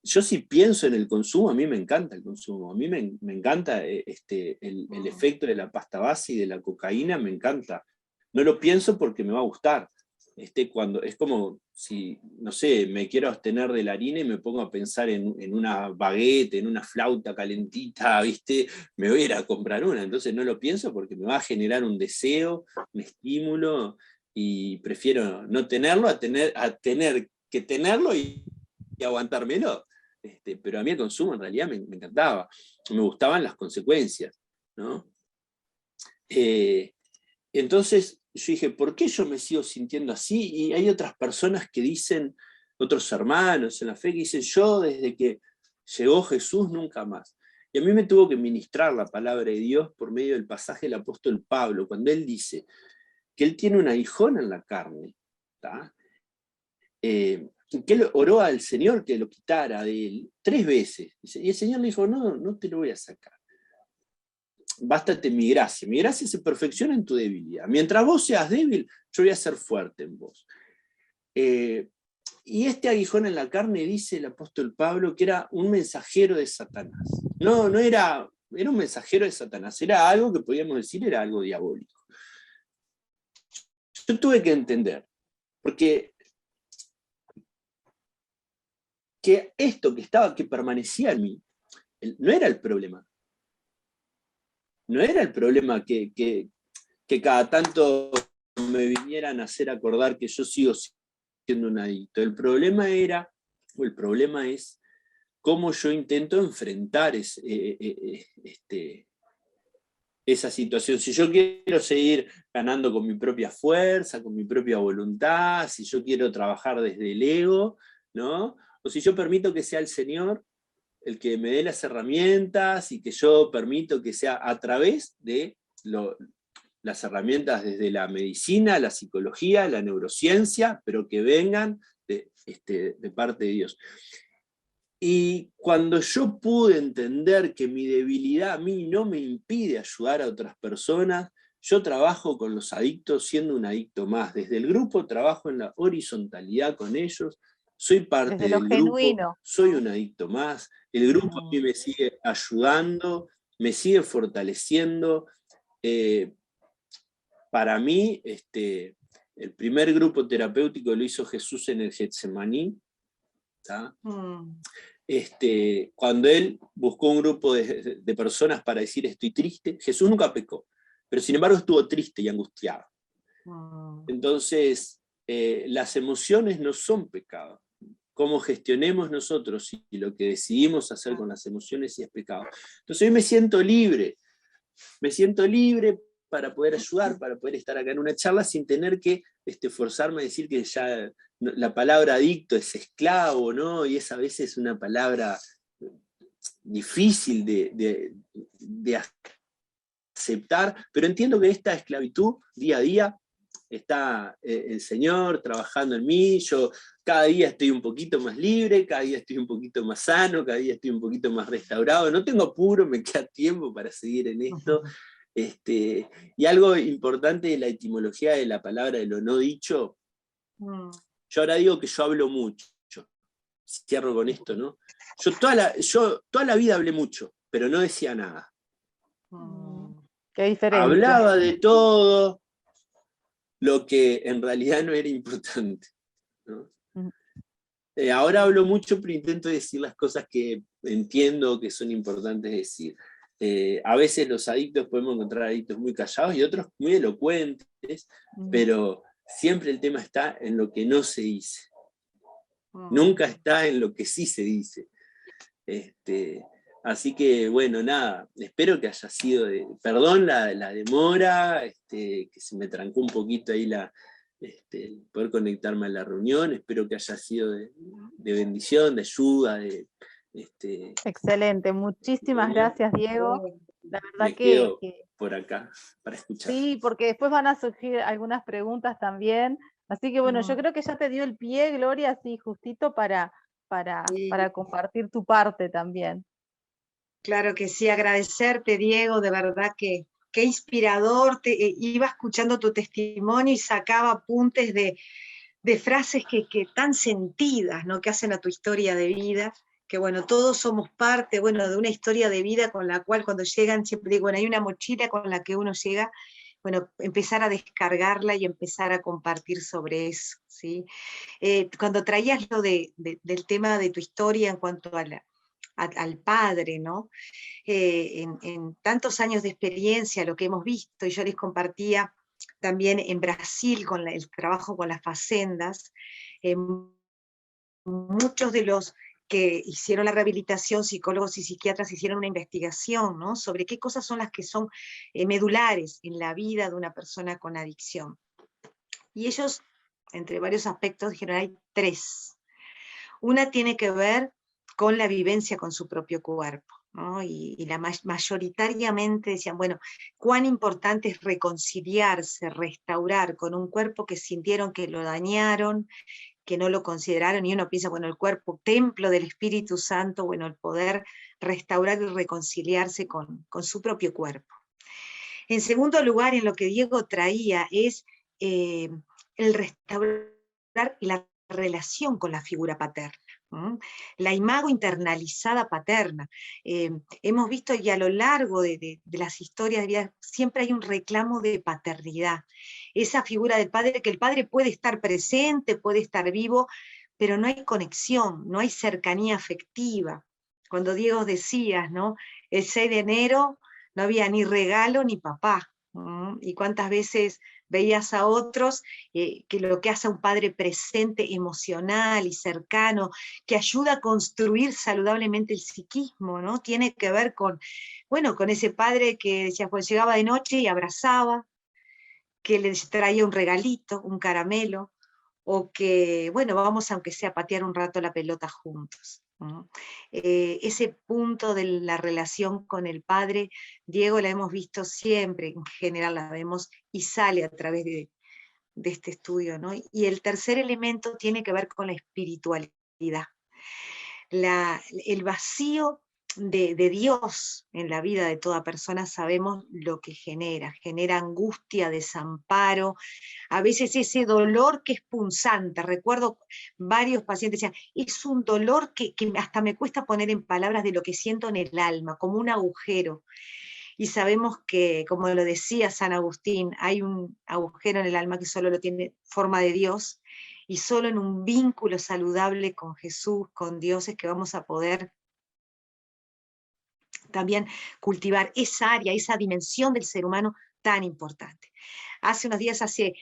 [SPEAKER 3] Yo si pienso en el consumo, a mí me encanta el consumo, a mí me encanta el efecto de la pasta base y de la cocaína, me encanta. No lo pienso porque me va a gustar. Cuando, es como si, no sé, me quiero abstener de la harina y me pongo a pensar en una baguette, en una flauta calentita, ¿viste? Me voy a ir a comprar una. Entonces no lo pienso porque me va a generar un deseo, un estímulo, y prefiero no tenerlo a tener que tenerlo y aguantármelo. Pero a mí el consumo en realidad me encantaba, me gustaban las consecuencias, ¿no? Entonces yo dije, ¿por qué yo me sigo sintiendo así? Y hay otras personas que dicen, otros hermanos en la fe, que dicen, yo desde que llegó Jesús nunca más. Y a mí me tuvo que ministrar la palabra de Dios por medio del pasaje del apóstol Pablo, cuando él dice que él tiene un aguijón en la carne, ¿tá? Que él oró al Señor que lo quitara de él 3 veces. Y el Señor le dijo, no te lo voy a sacar. Bástate mi gracia se perfecciona en tu debilidad. Mientras vos seas débil, yo voy a ser fuerte en vos. Y este aguijón en la carne, dice el apóstol Pablo, que era un mensajero de Satanás. No era un mensajero de Satanás, era algo que podíamos decir era algo diabólico. Yo tuve que entender, porque que esto que permanecía en mí, no era el problema. No era el problema que cada tanto me vinieran a hacer acordar que yo sigo siendo un adicto. El problema es cómo yo intento enfrentar esa situación. Si yo quiero seguir ganando con mi propia fuerza, con mi propia voluntad, si yo quiero trabajar desde el ego, ¿no? O si yo permito que sea el Señor el que me dé las herramientas y que yo permito que sea a través de las herramientas desde la medicina, la psicología, la neurociencia, pero que vengan de parte de Dios. Y cuando yo pude entender que mi debilidad a mí no me impide ayudar a otras personas, yo trabajo con los adictos siendo un adicto más. Desde el grupo trabajo en la horizontalidad con ellos, soy parte
[SPEAKER 1] Desde lo
[SPEAKER 3] del grupo,
[SPEAKER 1] genuino.
[SPEAKER 3] soy un adicto más, el grupo a mí me sigue ayudando, me sigue fortaleciendo. Para mí, el primer grupo terapéutico lo hizo Jesús en el Getsemaní. Cuando él buscó un grupo de personas para decir estoy triste, Jesús nunca pecó, pero sin embargo estuvo triste y angustiado. Entonces, las emociones no son pecado. Cómo gestionemos nosotros y lo que decidimos hacer con las emociones sí es pecado. Entonces hoy me siento libre para poder ayudar, para poder estar acá en una charla sin tener que forzarme a decir que ya la palabra adicto es esclavo, ¿no? Y es a veces una palabra difícil de aceptar, pero entiendo que esta esclavitud día a día está el Señor trabajando en mí, yo cada día estoy un poquito más libre, cada día estoy un poquito más sano, cada día estoy un poquito más restaurado, no tengo apuro, me queda tiempo para seguir en esto. Y algo importante de la etimología de la palabra de lo no dicho, yo ahora digo que yo hablo mucho, cierro con esto, ¿no? Yo toda la vida hablé mucho, pero no decía nada.
[SPEAKER 1] Qué diferencia.
[SPEAKER 3] Hablaba de todo lo que en realidad no era importante, ¿no? Ahora hablo mucho, pero intento decir las cosas que entiendo que son importantes decir. A veces los adictos podemos encontrar adictos muy callados y otros muy elocuentes, pero siempre el tema está en lo que no se dice. Nunca está en lo que sí se dice. Así que, bueno, nada, espero que haya sido, perdón la demora, que se me trancó un poquito ahí poder conectarme a la reunión, espero que haya sido de bendición, de ayuda.
[SPEAKER 1] Excelente, muchísimas gracias, Diego. La verdad
[SPEAKER 3] me quedo por acá para escuchar.
[SPEAKER 1] Sí, porque después van a surgir algunas preguntas también, así que bueno, yo creo que ya te dio el pie, Gloria, así justito para compartir tu parte también.
[SPEAKER 2] Claro que sí, agradecerte, Diego, de verdad que qué inspirador, iba escuchando tu testimonio y sacaba apuntes de frases que tan sentidas, ¿no? Que hacen a tu historia de vida, que bueno, todos somos parte, bueno, de una historia de vida con la cual cuando llegan, siempre digo, bueno, hay una mochila con la que uno llega, bueno, empezar a descargarla y empezar a compartir sobre eso, ¿sí? Cuando traías lo del tema de tu historia en cuanto al padre, ¿no? En tantos años de experiencia, lo que hemos visto, y yo les compartía también en Brasil con el trabajo con las facendas, muchos de los que hicieron la rehabilitación, psicólogos y psiquiatras, hicieron una investigación, ¿no? Sobre qué cosas son las que son medulares en la vida de una persona con adicción. Y ellos, entre varios aspectos, dijeron, hay 3. Una tiene que ver con la vivencia con su propio cuerpo, ¿no? Y mayoritariamente decían, bueno, cuán importante es reconciliarse, restaurar con un cuerpo que sintieron que lo dañaron, que no lo consideraron, y uno piensa, bueno, el cuerpo, templo del Espíritu Santo, bueno, el poder restaurar y reconciliarse con su propio cuerpo. En segundo lugar, en lo que Diego traía, es el restaurar la relación con la figura paterna. La imago internalizada paterna. Hemos visto y a lo largo de las historias de vida siempre hay un reclamo de paternidad. Esa figura del padre, que el padre puede estar presente, puede estar vivo, pero no hay conexión, no hay cercanía afectiva. Cuando Diego decías, ¿no? El 6 de enero no había ni regalo ni papá. Y cuántas veces veías a otros que lo que hace un padre presente, emocional y cercano, que ayuda a construir saludablemente el psiquismo, ¿no? Tiene que ver con, bueno, con ese padre que decía, pues llegaba de noche y abrazaba, que le traía un regalito, un caramelo, o que, bueno, vamos aunque sea a patear un rato la pelota juntos. Ese punto de la relación con el padre, Diego, la hemos visto siempre, en general la vemos, y sale a través de este estudio, ¿no? Y el tercer elemento tiene que ver con la espiritualidad. El vacío de Dios en la vida de toda persona, sabemos lo que genera angustia, desamparo, a veces ese dolor que es punzante. Recuerdo varios pacientes decían, es un dolor que hasta me cuesta poner en palabras de lo que siento en el alma, como un agujero. Y sabemos que, como lo decía San Agustín, hay un agujero en el alma que solo lo tiene forma de Dios, y solo en un vínculo saludable con Jesús, con Dios, es que vamos a poder también cultivar esa área, esa dimensión del ser humano tan importante. Hace unos días, hace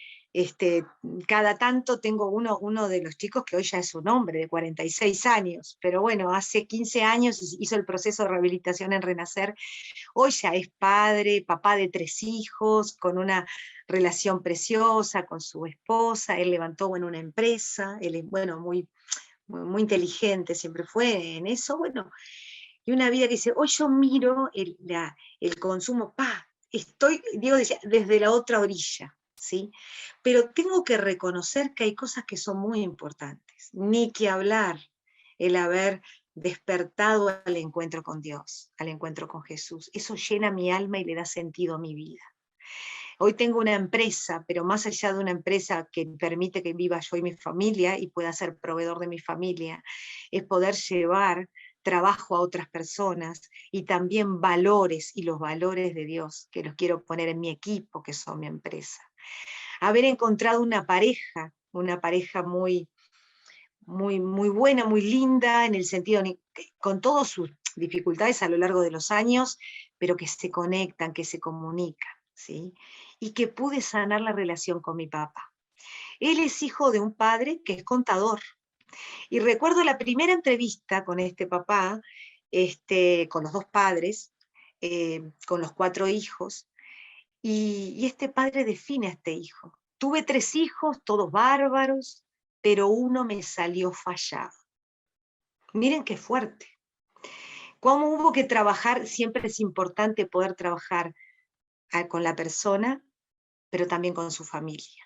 [SPEAKER 2] cada tanto tengo uno de los chicos que hoy ya es un hombre de 46 años, pero bueno, hace 15 años hizo el proceso de rehabilitación en Renacer. Hoy ya es padre, papá de 3 hijos, con una relación preciosa con su esposa. Él levantó, bueno, una empresa, él es, bueno, muy inteligente, siempre fue en eso, bueno, y una vida que dice, hoy yo miro el consumo, Diego decía, desde la otra orilla, ¿sí? Pero tengo que reconocer que hay cosas que son muy importantes, ni que hablar el haber despertado al encuentro con Dios, al encuentro con Jesús. Eso llena mi alma y le da sentido a mi vida. Hoy tengo una empresa, pero más allá de una empresa que permite que viva yo y mi familia y pueda ser proveedor de mi familia, es poder llevar trabajo a otras personas y también valores y los valores de Dios, que los quiero poner en mi equipo, que son mi empresa. Haber encontrado una pareja muy buena, muy linda, en el sentido, con todas sus dificultades a lo largo de los años, pero que se conectan, que se comunican, ¿sí? Y que pude sanar la relación con mi papá. Él es hijo de un padre que es contador. Y recuerdo la primera entrevista con este papá, con los 2 padres, con los 4 hijos, y este padre define a este hijo. Tuve 3 hijos, todos bárbaros, pero uno me salió fallado. Miren qué fuerte. Cómo hubo que trabajar, siempre es importante poder trabajar con la persona, pero también con su familia.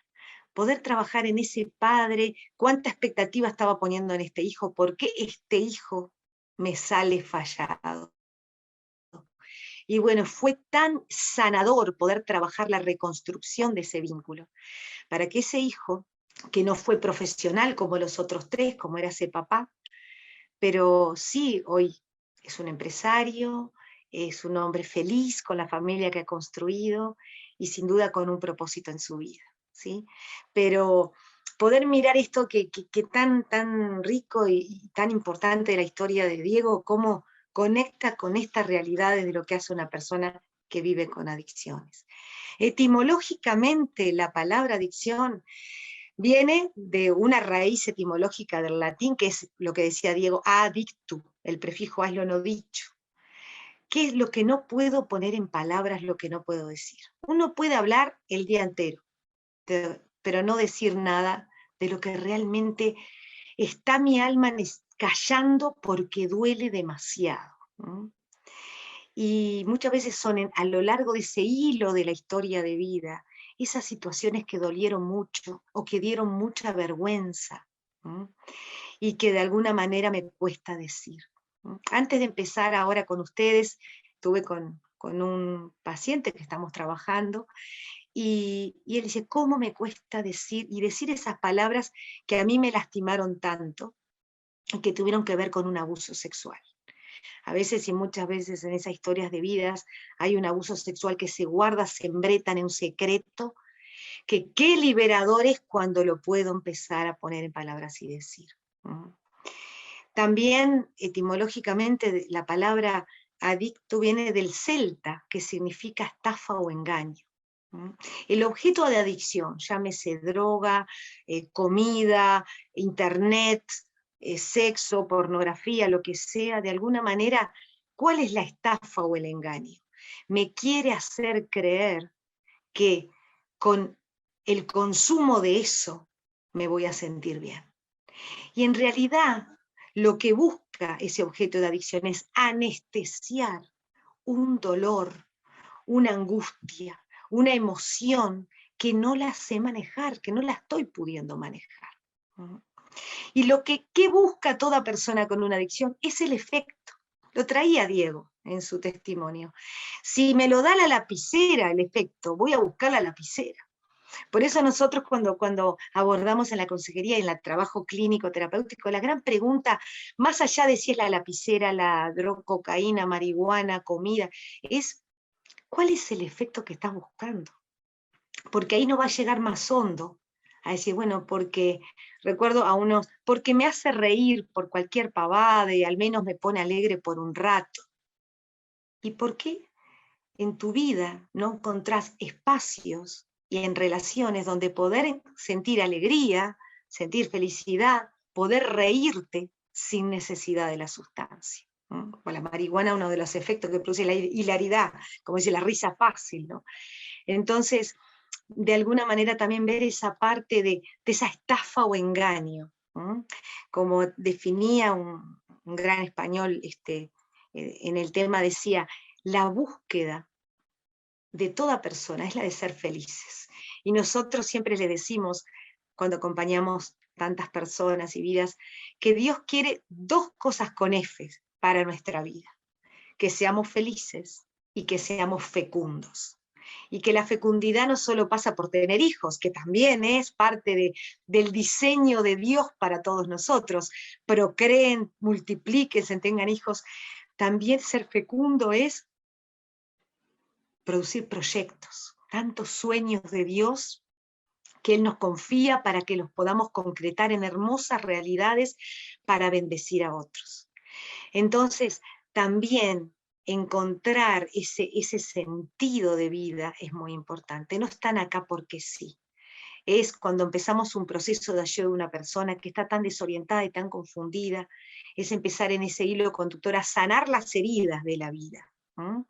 [SPEAKER 2] Poder trabajar en ese padre, cuánta expectativa estaba poniendo en este hijo, por qué este hijo me sale fallado. Y bueno, fue tan sanador poder trabajar la reconstrucción de ese vínculo, para que ese hijo, que no fue profesional como los otros 3, como era ese papá, pero sí, hoy es un empresario, es un hombre feliz con la familia que ha construido y sin duda con un propósito en su vida, ¿sí? Pero poder mirar esto que tan rico y tan importante de la historia de Diego, cómo conecta con estas realidades de lo que hace una persona que vive con adicciones. Etimológicamente, la palabra adicción viene de una raíz etimológica del latín, que es lo que decía Diego, adictu, el prefijo has lo no dicho. ¿Qué es lo que no puedo poner en palabras, lo que no puedo decir? Uno puede hablar el día entero, pero no decir nada de lo que realmente está mi alma callando porque duele demasiado. Y muchas veces son a lo largo de ese hilo de la historia de vida, esas situaciones que dolieron mucho o que dieron mucha vergüenza, y que de alguna manera me cuesta decir. Antes de empezar ahora con ustedes, estuve con un paciente que estamos trabajando, y él dice, ¿cómo me cuesta decir? Y decir esas palabras que a mí me lastimaron tanto, y que tuvieron que ver con un abuso sexual. A veces y muchas veces en esas historias de vidas hay un abuso sexual que se guarda, se embreta en un secreto, que qué liberador es cuando lo puedo empezar a poner en palabras y decir. También etimológicamente la palabra adicto viene del celta, que significa estafa o engaño. El objeto de adicción, llámese droga, comida, internet, sexo, pornografía, lo que sea, de alguna manera, ¿cuál es la estafa o el engaño? Me quiere hacer creer que con el consumo de eso me voy a sentir bien. Y en realidad, lo que busca ese objeto de adicción es anestesiar un dolor, una angustia, una emoción que no la sé manejar, que no la estoy pudiendo manejar. Y lo que busca toda persona con una adicción es el efecto. Lo traía Diego en su testimonio. Si me lo da la lapicera el efecto, voy a buscar la lapicera. Por eso nosotros cuando abordamos en la consejería y en el trabajo clínico terapéutico, la gran pregunta, más allá de si es la lapicera, la droga, cocaína, marihuana, comida, es ¿cuál es el efecto que estás buscando? Porque ahí no va a llegar más hondo a decir, bueno, porque recuerdo a unos, porque me hace reír por cualquier pavada y al menos me pone alegre por un rato. ¿Y por qué en tu vida no encontrás espacios y en relaciones donde poder sentir alegría, sentir felicidad, poder reírte sin necesidad de la sustancia. ¿No? Con la marihuana uno de los efectos que produce la hilaridad, como dice, la risa fácil, ¿no? Entonces, de alguna manera también ver esa parte de esa estafa o engaño, ¿no? Como definía un gran español en el tema, decía, la búsqueda de toda persona es la de ser felices. Y nosotros siempre le decimos, cuando acompañamos tantas personas y vidas, que Dios quiere dos cosas con F para nuestra vida: que seamos felices y que seamos fecundos. Y que la fecundidad no solo pasa por tener hijos, que también es parte del diseño de Dios para todos nosotros. Procreen, multiplíquense, tengan hijos. También ser fecundo es producir proyectos, tantos sueños de Dios que Él nos confía para que los podamos concretar en hermosas realidades para bendecir a otros. Entonces, también encontrar ese sentido de vida es muy importante. No están acá porque sí. Es cuando empezamos un proceso de ayuda de una persona que está tan desorientada y tan confundida, es empezar en ese hilo conductor a sanar las heridas de la vida. ¿No?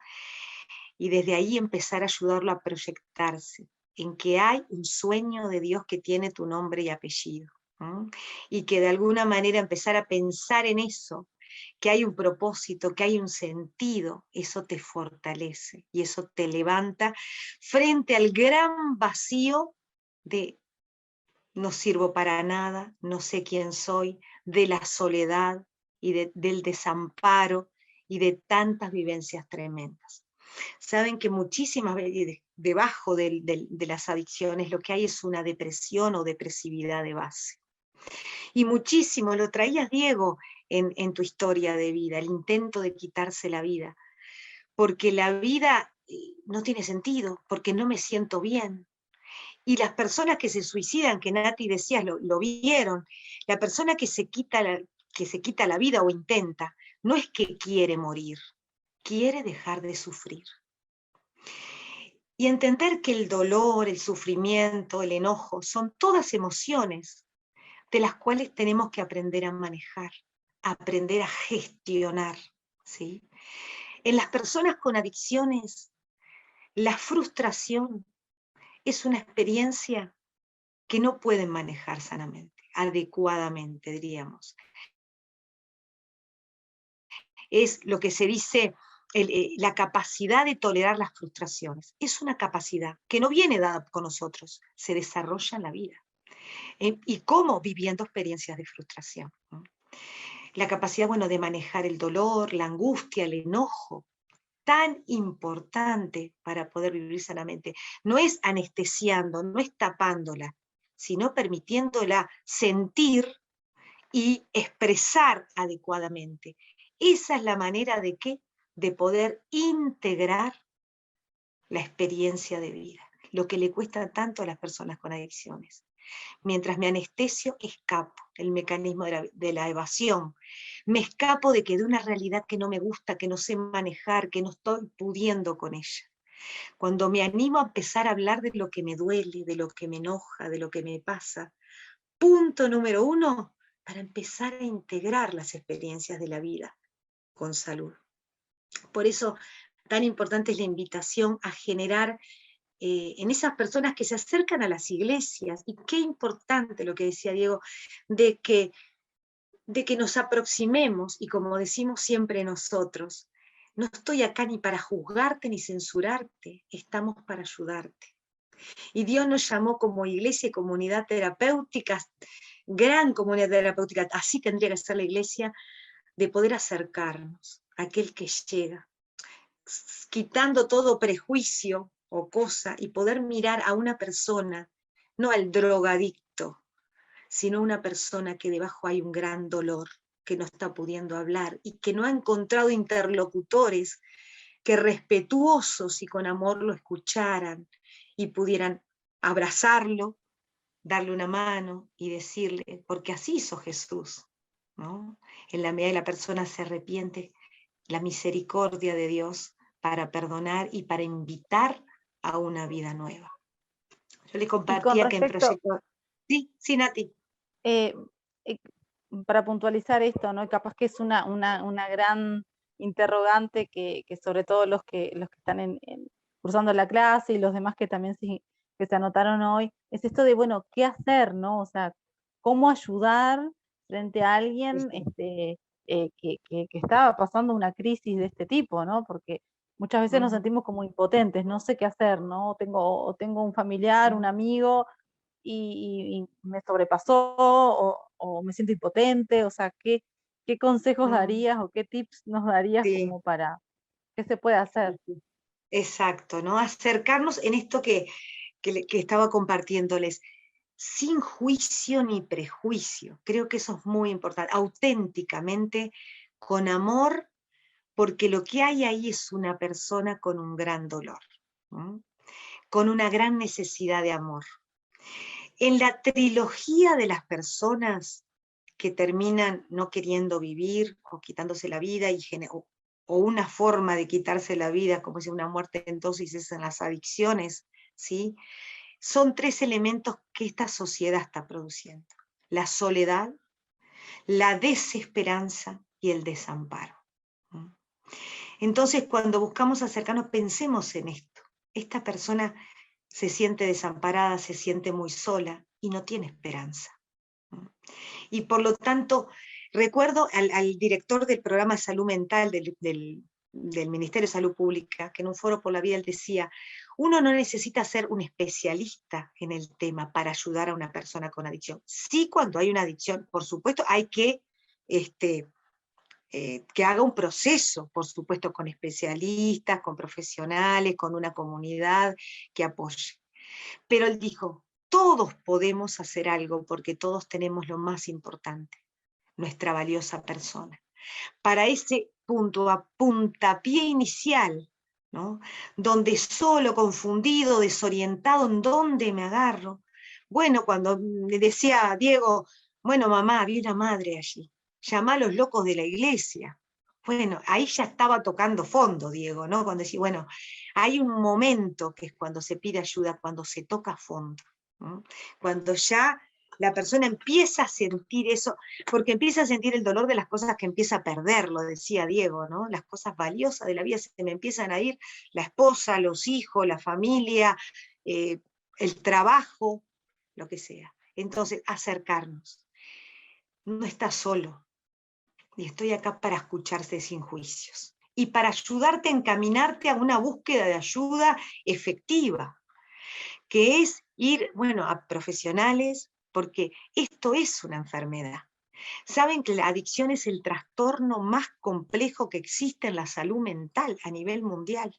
[SPEAKER 2] Y desde ahí empezar a ayudarlo a proyectarse en que hay un sueño de Dios que tiene tu nombre y apellido. ¿No? Y que de alguna manera empezar a pensar en eso, que hay un propósito, que hay un sentido, eso te fortalece y eso te levanta frente al gran vacío de no sirvo para nada, no sé quién soy, de la soledad y del desamparo y de tantas vivencias tremendas. Saben que muchísimas veces debajo de las adicciones lo que hay es una depresión o depresividad de base. Y muchísimo, lo traías, Diego, en tu historia de vida, el intento de quitarse la vida, porque la vida no tiene sentido, porque no me siento bien. Y las personas que se suicidan, que Nati decías, lo vieron, la persona que se quita la vida o intenta, no es que quiere morir, quiere dejar de sufrir. Y entender que el dolor, el sufrimiento, el enojo, son todas emociones de las cuales tenemos que aprender a manejar, aprender a gestionar, ¿sí? En las personas con adicciones, la frustración es una experiencia que no pueden manejar sanamente, adecuadamente, diríamos. Es lo que se dice la capacidad de tolerar las frustraciones. Es una capacidad que no viene dada con nosotros, se desarrolla en la vida. ¿Y cómo? Viviendo experiencias de frustración. La capacidad, bueno, de manejar el dolor, la angustia, el enojo, tan importante para poder vivir sanamente. No es anestesiando, no es tapándola, sino permitiéndola sentir y expresar adecuadamente. Esa es la manera de ¿qué? De poder integrar la experiencia de vida, lo que le cuesta tanto a las personas con adicciones. Mientras me anestesio, escapo, el mecanismo de la evasión. Me escapo de una realidad que no me gusta, que no sé manejar, que no estoy pudiendo con ella. Cuando me animo a empezar a hablar de lo que me duele, de lo que me enoja, de lo que me pasa, punto número 1, para empezar a integrar las experiencias de la vida con salud. Por eso, tan importante es la invitación a generar en esas personas que se acercan a las iglesias, y qué importante lo que decía Diego, de que nos aproximemos, y como decimos siempre nosotros, no estoy acá ni para juzgarte ni censurarte, estamos para ayudarte. Y Dios nos llamó como iglesia y comunidad terapéutica, gran comunidad terapéutica, así tendría que ser la iglesia, de poder acercarnos a aquel que llega, quitando todo prejuicio o cosa, y poder mirar a una persona, no al drogadicto, sino una persona que debajo hay un gran dolor, que no está pudiendo hablar y que no ha encontrado interlocutores que respetuosos y con amor lo escucharan y pudieran abrazarlo, darle una mano y decirle, porque así hizo Jesús, ¿no? En la medida que la persona se arrepiente, la misericordia de Dios para perdonar y para invitar a una vida nueva. Yo le
[SPEAKER 1] Y con
[SPEAKER 2] compartía que en
[SPEAKER 1] respecto,
[SPEAKER 2] proyecto... Sí, sí, Nati.
[SPEAKER 1] eh, eh, para puntualizar esto, ¿no? Y capaz que es una gran interrogante que sobre todo los que están cursando la clase y los demás que también que se anotaron hoy, es esto de, bueno, ¿qué hacer, no? O sea, ¿cómo ayudar frente a alguien que estaba pasando una crisis de este tipo, ¿no? Porque muchas veces nos sentimos como impotentes, no sé qué hacer, ¿no? Tengo un familiar, un amigo, y me sobrepasó o me siento impotente, o sea, ¿qué consejos darías o qué tips nos darías
[SPEAKER 2] Sí,
[SPEAKER 1] como para qué se puede hacer?
[SPEAKER 2] sí. Exacto, ¿no? Acercarnos en esto que estaba compartiéndoles, sin juicio ni prejuicio. Creo que eso es muy importante, auténticamente, con amor, porque lo que hay ahí es una persona con un gran dolor, ¿no? Con una gran necesidad de amor. En la trilogía de las personas que terminan no queriendo vivir o quitándose la vida o una forma de quitarse la vida, como si una muerte en dosis es en las adicciones, ¿sí? Son tres elementos que esta sociedad está produciendo: la soledad, la desesperanza y el desamparo. Entonces, cuando buscamos acercarnos, pensemos en esto. Esta persona se siente desamparada, se siente muy sola y no tiene esperanza. Y por lo tanto, recuerdo al director del programa de salud mental del Ministerio de Salud Pública, que en un foro por la vida él decía, uno no necesita ser un especialista en el tema para ayudar a una persona con adicción. Sí, cuando hay una adicción, por supuesto, hay que haga un proceso, por supuesto, con especialistas, con profesionales, con una comunidad que apoye. Pero él dijo, todos podemos hacer algo porque todos tenemos lo más importante, nuestra valiosa persona. Para ese puntapié inicial, ¿no? Donde solo, confundido, desorientado, ¿en dónde me agarro? Bueno, cuando le decía a Diego, bueno, mamá, había una madre allí, llamá a los locos de la iglesia. Bueno, ahí ya estaba tocando fondo, Diego, ¿no? Cuando decía, bueno, hay un momento que es cuando se pide ayuda, cuando se toca fondo, ¿no? Cuando ya la persona empieza a sentir eso, porque empieza a sentir el dolor de las cosas que empieza a perder, lo decía Diego, ¿no? Las cosas valiosas de la vida se me empiezan a ir, la esposa, los hijos, la familia, el trabajo, lo que sea. Entonces, acercarnos. No estás solo, y estoy acá para escucharte sin juicios, y para ayudarte a encaminarte a una búsqueda de ayuda efectiva, que es ir, bueno, a profesionales, porque esto es una enfermedad. Saben que la adicción es el trastorno más complejo que existe en la salud mental a nivel mundial.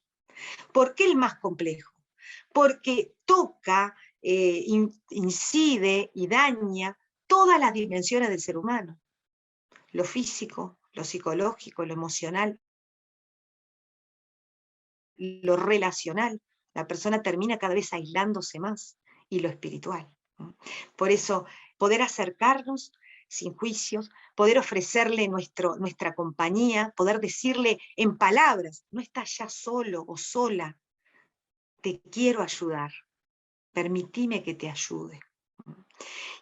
[SPEAKER 2] ¿Por qué el más complejo? Porque toca, incide y daña todas las dimensiones del ser humano. Lo físico, lo psicológico, lo emocional, lo relacional. La persona termina cada vez aislándose más, y lo espiritual. Por eso, poder acercarnos sin juicios, poder ofrecerle nuestra compañía, poder decirle en palabras, no estás ya solo o sola, te quiero ayudar, permitime que te ayude.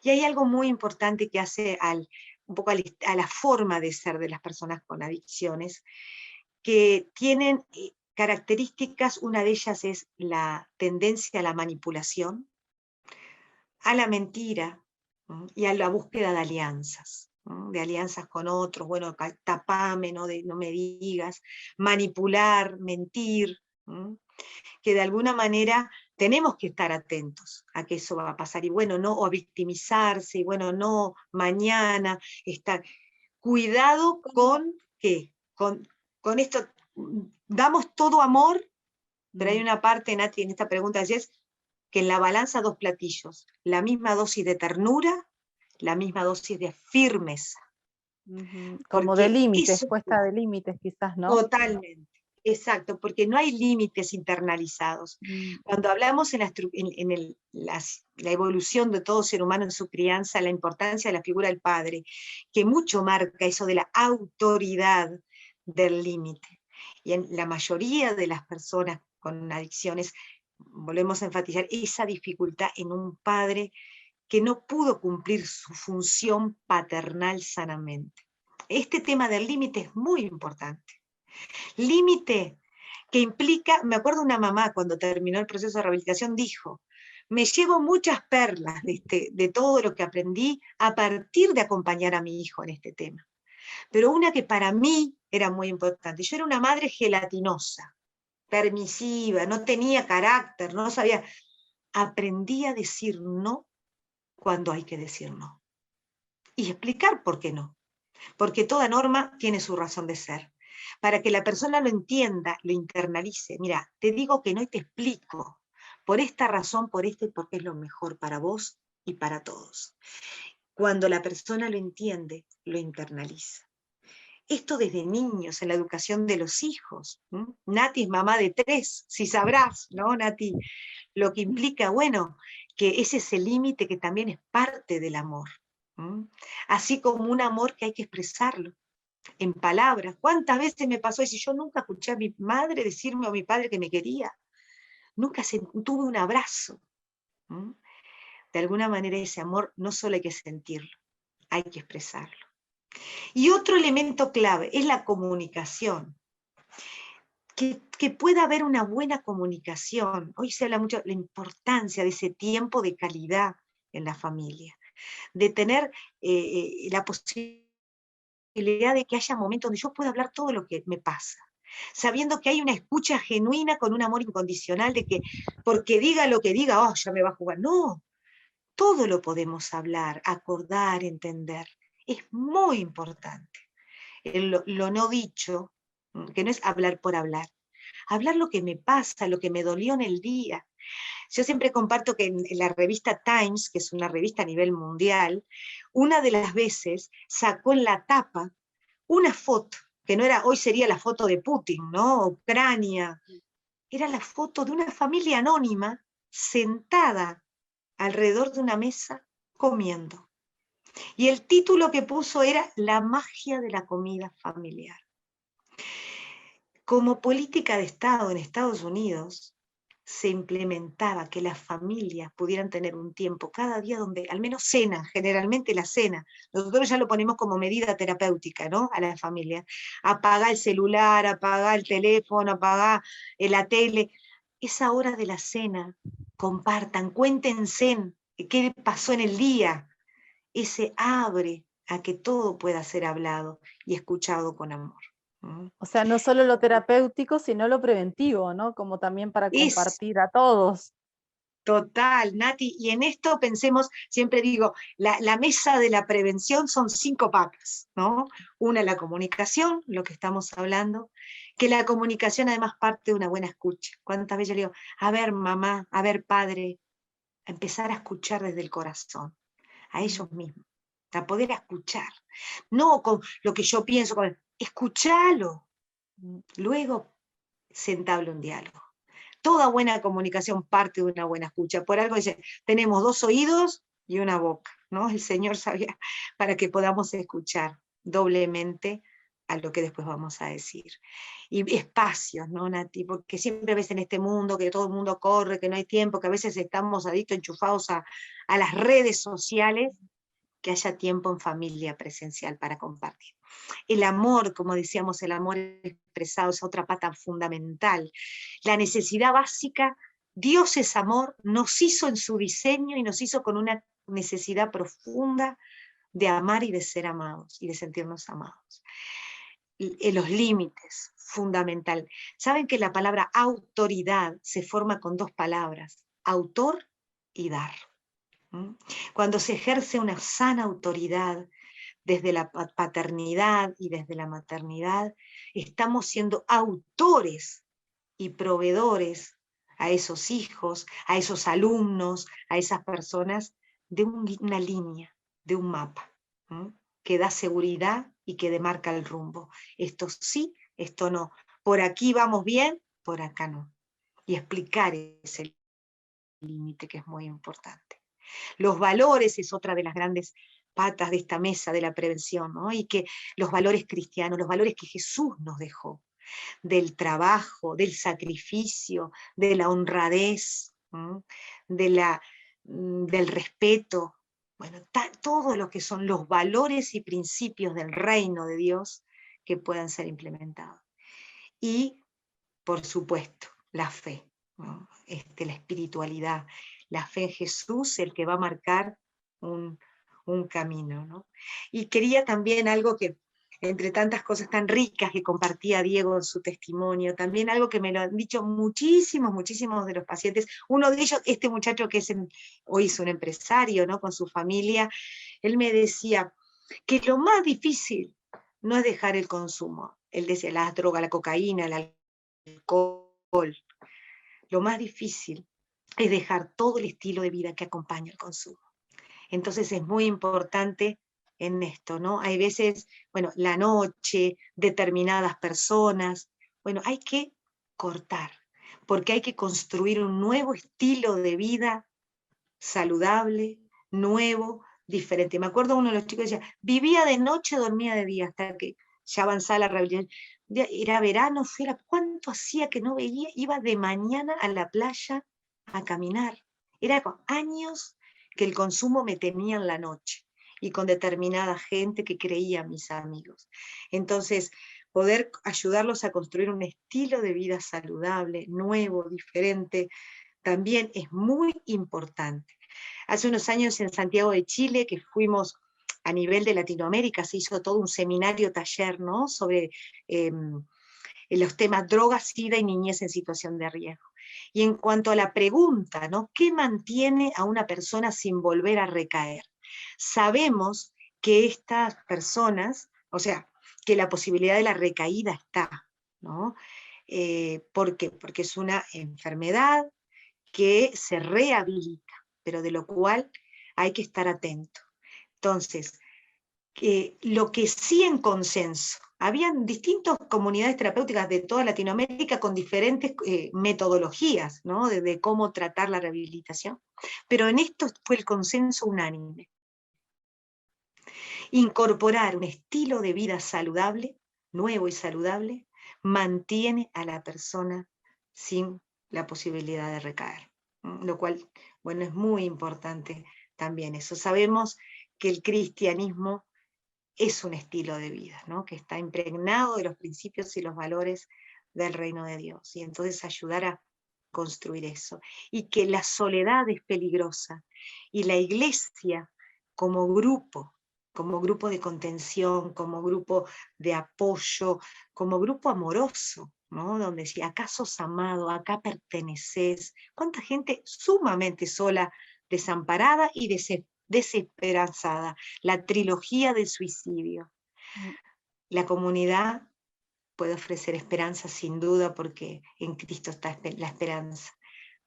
[SPEAKER 2] Y hay algo muy importante que hace un poco a la forma de ser de las personas con adicciones, que tienen características. Una de ellas es la tendencia a la manipulación, a la mentira, ¿no? Y a la búsqueda de alianzas, ¿no? De alianzas con otros, bueno, tapame, no me digas, manipular, mentir, ¿no? Que de alguna manera tenemos que estar atentos a que eso va a pasar, y bueno, no, o victimizarse, y bueno, no, mañana, estar, cuidado con, ¿qué? Con esto, damos todo amor, pero hay una parte, Nati, en esta pregunta es que en la balanza dos platillos, la misma dosis de ternura, la misma dosis de firmeza.
[SPEAKER 1] Como de
[SPEAKER 2] Porque
[SPEAKER 1] límites,
[SPEAKER 2] eso
[SPEAKER 1] puesta de límites quizás, ¿no?
[SPEAKER 2] totalmente, exacto, porque no hay límites internalizados. Cuando hablamos en la evolución de todo ser humano en su crianza, la importancia de la figura del padre, que mucho marca eso de la autoridad del límite. Y en la mayoría de las personas con adicciones volvemos a enfatizar, esa dificultad en un padre que no pudo cumplir su función paternal sanamente. Este tema del límite es muy importante. Límite que implica, me acuerdo una mamá cuando terminó el proceso de rehabilitación dijo, me llevo muchas perlas de todo lo que aprendí a partir de acompañar a mi hijo en este tema. Pero una que para mí era muy importante, yo era una madre gelatinosa, permisiva, no tenía carácter, no sabía, aprendí a decir no cuando hay que decir no. Y explicar por qué no. Porque toda norma tiene su razón de ser. Para que la persona lo entienda, lo internalice. Mira, te digo que no y te explico. Por esta razón, por esto y porque es lo mejor para vos y para todos. Cuando la persona lo entiende, lo internaliza. Esto desde niños, en la educación de los hijos. Nati es mamá de 3, si sabrás, ¿no, Nati? Lo que implica, bueno, que ese es el límite que también es parte del amor. Así como un amor que hay que expresarlo en palabras. ¿Cuántas veces me pasó? Y si yo nunca escuché a mi madre decirme o a mi padre que me quería, nunca tuve un abrazo. De alguna manera ese amor no solo hay que sentirlo, hay que expresarlo. Y otro elemento clave es la comunicación. Que pueda haber una buena comunicación. Hoy se habla mucho de la importancia de ese tiempo de calidad en la familia, de tener la posibilidad de que haya momentos donde yo pueda hablar todo lo que me pasa, sabiendo que hay una escucha genuina con un amor incondicional, de que porque diga lo que diga, oh, ya me va a jugar. No, todo lo podemos hablar, acordar, entender. Es muy importante. Lo no dicho, que no es hablar por hablar. Hablar lo que me pasa, lo que me dolió en el día. Yo siempre comparto que en la revista Times, que es una revista a nivel mundial, una de las veces sacó en la tapa una foto, que no era, hoy sería la foto de Putin, ¿no? Ucrania. Era la foto de una familia anónima sentada alrededor de una mesa comiendo. Y el título que puso era La magia de la comida familiar. Como política de Estado en Estados Unidos, se implementaba que las familias pudieran tener un tiempo cada día donde al menos cenan, generalmente la cena. Nosotros ya lo ponemos como medida terapéutica, ¿no? A la familia. Apaga el celular, apaga el teléfono, apaga la tele. Esa hora de la cena, compartan, cuéntense qué pasó en el día. Ese abre a que todo pueda ser hablado y escuchado con amor.
[SPEAKER 1] O sea, no solo lo terapéutico, sino lo preventivo, ¿no? Como también para
[SPEAKER 2] Es
[SPEAKER 1] compartir a todos.
[SPEAKER 2] total, Nati, y en esto pensemos, siempre digo, la mesa de la prevención son 5 patas, ¿no? Una, la comunicación, lo que estamos hablando, que la comunicación además parte de una buena escucha. ¿Cuántas veces le digo, a ver mamá, a ver padre, a empezar a escuchar desde el corazón, a ellos mismos, a poder escuchar, no con lo que yo pienso, escuchalo, luego se entabla un diálogo. Toda buena comunicación parte de una buena escucha. Por algo dice, tenemos 2 oídos y una boca, ¿no? El Señor sabía para que podamos escuchar doblemente a lo que después vamos a decir. Y espacios, ¿no, Nati? Porque siempre ves en este mundo que todo el mundo corre, que no hay tiempo, que a veces estamos adictos, enchufados a las redes sociales, que haya tiempo en familia presencial para compartir. El amor, como decíamos, el amor expresado es otra pata fundamental. La necesidad básica, Dios es amor, nos hizo en su diseño y nos hizo con una necesidad profunda de amar y de ser amados y de sentirnos amados. Los límites, fundamental. ¿Saben que la palabra autoridad se forma con 2 palabras? Autor y dar. Cuando se ejerce una sana autoridad desde la paternidad y desde la maternidad, estamos siendo autores y proveedores a esos hijos, a esos alumnos, a esas personas, de una línea, de un mapa, que da seguridad y que demarca el rumbo. Esto sí, esto no. Por aquí vamos bien, por acá no. Y explicar ese límite, que es muy importante. Los valores es otra de las grandes patas de esta mesa de la prevención, ¿no? Y que los valores cristianos, los valores que Jesús nos dejó. del trabajo, del sacrificio, de la honradez, del respeto. Bueno, todo lo que son los valores y principios del reino de Dios que puedan ser implementados. Y, por supuesto, la fe, ¿no? La espiritualidad, la fe en Jesús, el que va a marcar un camino, ¿no? Y quería también algo que, entre tantas cosas tan ricas que compartía Diego en su testimonio, también algo que me lo han dicho muchísimos de los pacientes. Uno de ellos, este muchacho que hoy es un empresario, ¿no? Con su familia, él me decía que lo más difícil no es dejar el consumo. Él decía, las drogas, la cocaína, el alcohol. Lo más difícil es dejar todo el estilo de vida que acompaña el consumo. Entonces es muy importante en esto, ¿no? Hay veces, bueno, la noche, determinadas personas, bueno, hay que cortar, porque hay que construir un nuevo estilo de vida saludable, nuevo, diferente. Me acuerdo uno de los chicos decía, vivía de noche, dormía de día, hasta que ya avanzaba la rehabilitación. Era verano, ¿cuánto hacía que no veía? Iba de mañana a la playa a caminar. Era con años que el consumo me tenía en la noche, y con determinada gente que creía mis amigos. Entonces, poder ayudarlos a construir un estilo de vida saludable, nuevo, diferente, también es muy importante. Hace unos años en Santiago de Chile, que fuimos a nivel de Latinoamérica, se hizo todo un seminario taller, ¿no? Sobre los temas drogas, SIDA y niñez en situación de riesgo. Y en cuanto a la pregunta, ¿no? ¿Qué mantiene a una persona sin volver a recaer? Sabemos que estas personas, o sea, que la posibilidad de la recaída está, ¿no? ¿Por qué? Porque es una enfermedad que se rehabilita, pero de lo cual hay que estar atento. Entonces, lo que sí en consenso, habían distintas comunidades terapéuticas de toda Latinoamérica con diferentes metodologías, ¿no? de cómo tratar la rehabilitación, pero en esto fue el consenso unánime. Incorporar un estilo de vida saludable, nuevo y saludable, mantiene a la persona sin la posibilidad de recaer. Lo cual, bueno, es muy importante también eso. Sabemos que el cristianismo es un estilo de vida, ¿no? Que está impregnado de los principios y los valores del reino de Dios. Y entonces ayudar a construir eso. Y que la soledad es peligrosa. Y la iglesia como grupo de contención, como grupo de apoyo, como grupo amoroso, ¿no? Donde si acá sos amado, acá perteneces. ¿Cuánta gente sumamente sola, desamparada y desesperanzada? La trilogía del suicidio. La comunidad puede ofrecer esperanza sin duda, porque en Cristo está la esperanza.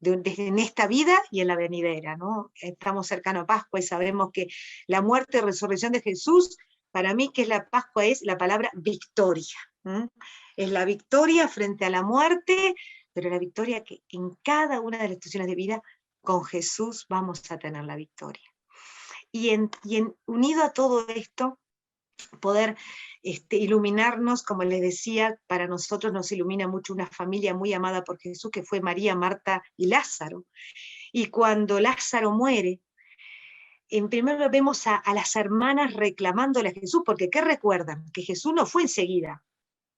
[SPEAKER 2] En esta vida y en la venidera, ¿no? Estamos cercanos a Pascua y sabemos que la muerte y resurrección de Jesús, para mí que es la Pascua, es la palabra victoria. Es la victoria frente a la muerte, pero la victoria que en cada una de las situaciones de vida, con Jesús vamos a tener la victoria. Y unido a todo esto, poder iluminarnos, como les decía, para nosotros nos ilumina mucho una familia muy amada por Jesús, que fue María, Marta y Lázaro. Y cuando Lázaro muere, en primer lugar vemos a las hermanas reclamándole a Jesús, porque ¿qué recuerdan? Que Jesús no fue enseguida,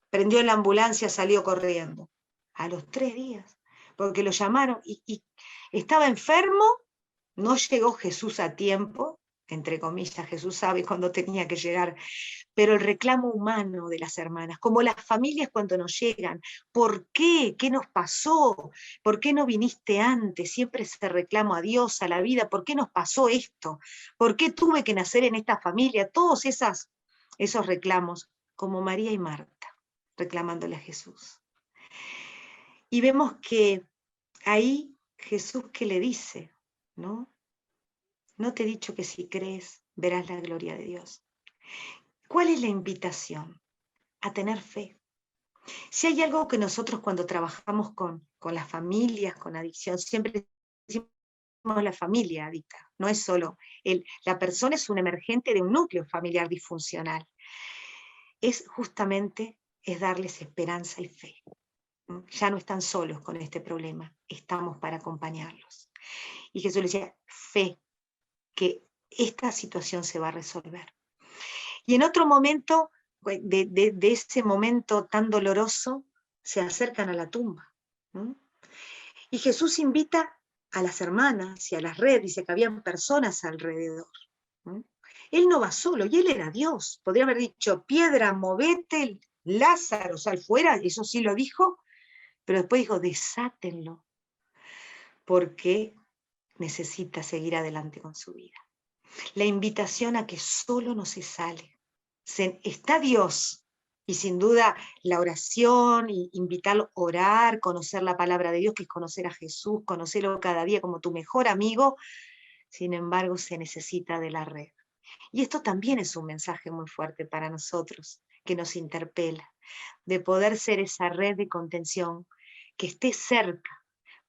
[SPEAKER 2] prendió en la ambulancia, salió corriendo, a los 3 días, porque lo llamaron y estaba enfermo, no llegó Jesús a tiempo, entre comillas, Jesús sabe cuándo tenía que llegar, pero el reclamo humano de las hermanas, como las familias cuando nos llegan, ¿por qué? ¿Qué nos pasó? ¿Por qué no viniste antes? Siempre se reclama a Dios, a la vida, ¿por qué nos pasó esto? ¿Por qué tuve que nacer en esta familia? Todos esos reclamos, como María y Marta, reclamándole a Jesús. Y vemos que ahí Jesús que le dice, ¿no? No te he dicho que si crees verás la gloria de Dios. ¿Cuál es la invitación? A tener fe. Si hay algo que nosotros cuando trabajamos con las familias, con adicción, siempre decimos la familia adicta, no es solo la persona es un emergente de un núcleo familiar disfuncional. Es justamente es darles esperanza y fe. Ya no están solos con este problema, estamos para acompañarlos. Y Jesús les decía, fe, que esta situación se va a resolver. Y en otro momento, de ese momento tan doloroso, se acercan a la tumba. Y Jesús invita a las hermanas y a las redes, dice que habían personas alrededor. Él no va solo, y él era Dios. Podría haber dicho, piedra, movete, Lázaro, sal fuera, eso sí lo dijo, pero después dijo, desátenlo, porque necesita seguir adelante con su vida. La invitación a que solo no se sale. Está Dios, y sin duda la oración, y invitarlo a orar, conocer la palabra de Dios, que es conocer a Jesús, conocerlo cada día como tu mejor amigo. Sin embargo, se necesita de la red. Y esto también es un mensaje muy fuerte para nosotros, que nos interpela, de poder ser esa red de contención que esté cerca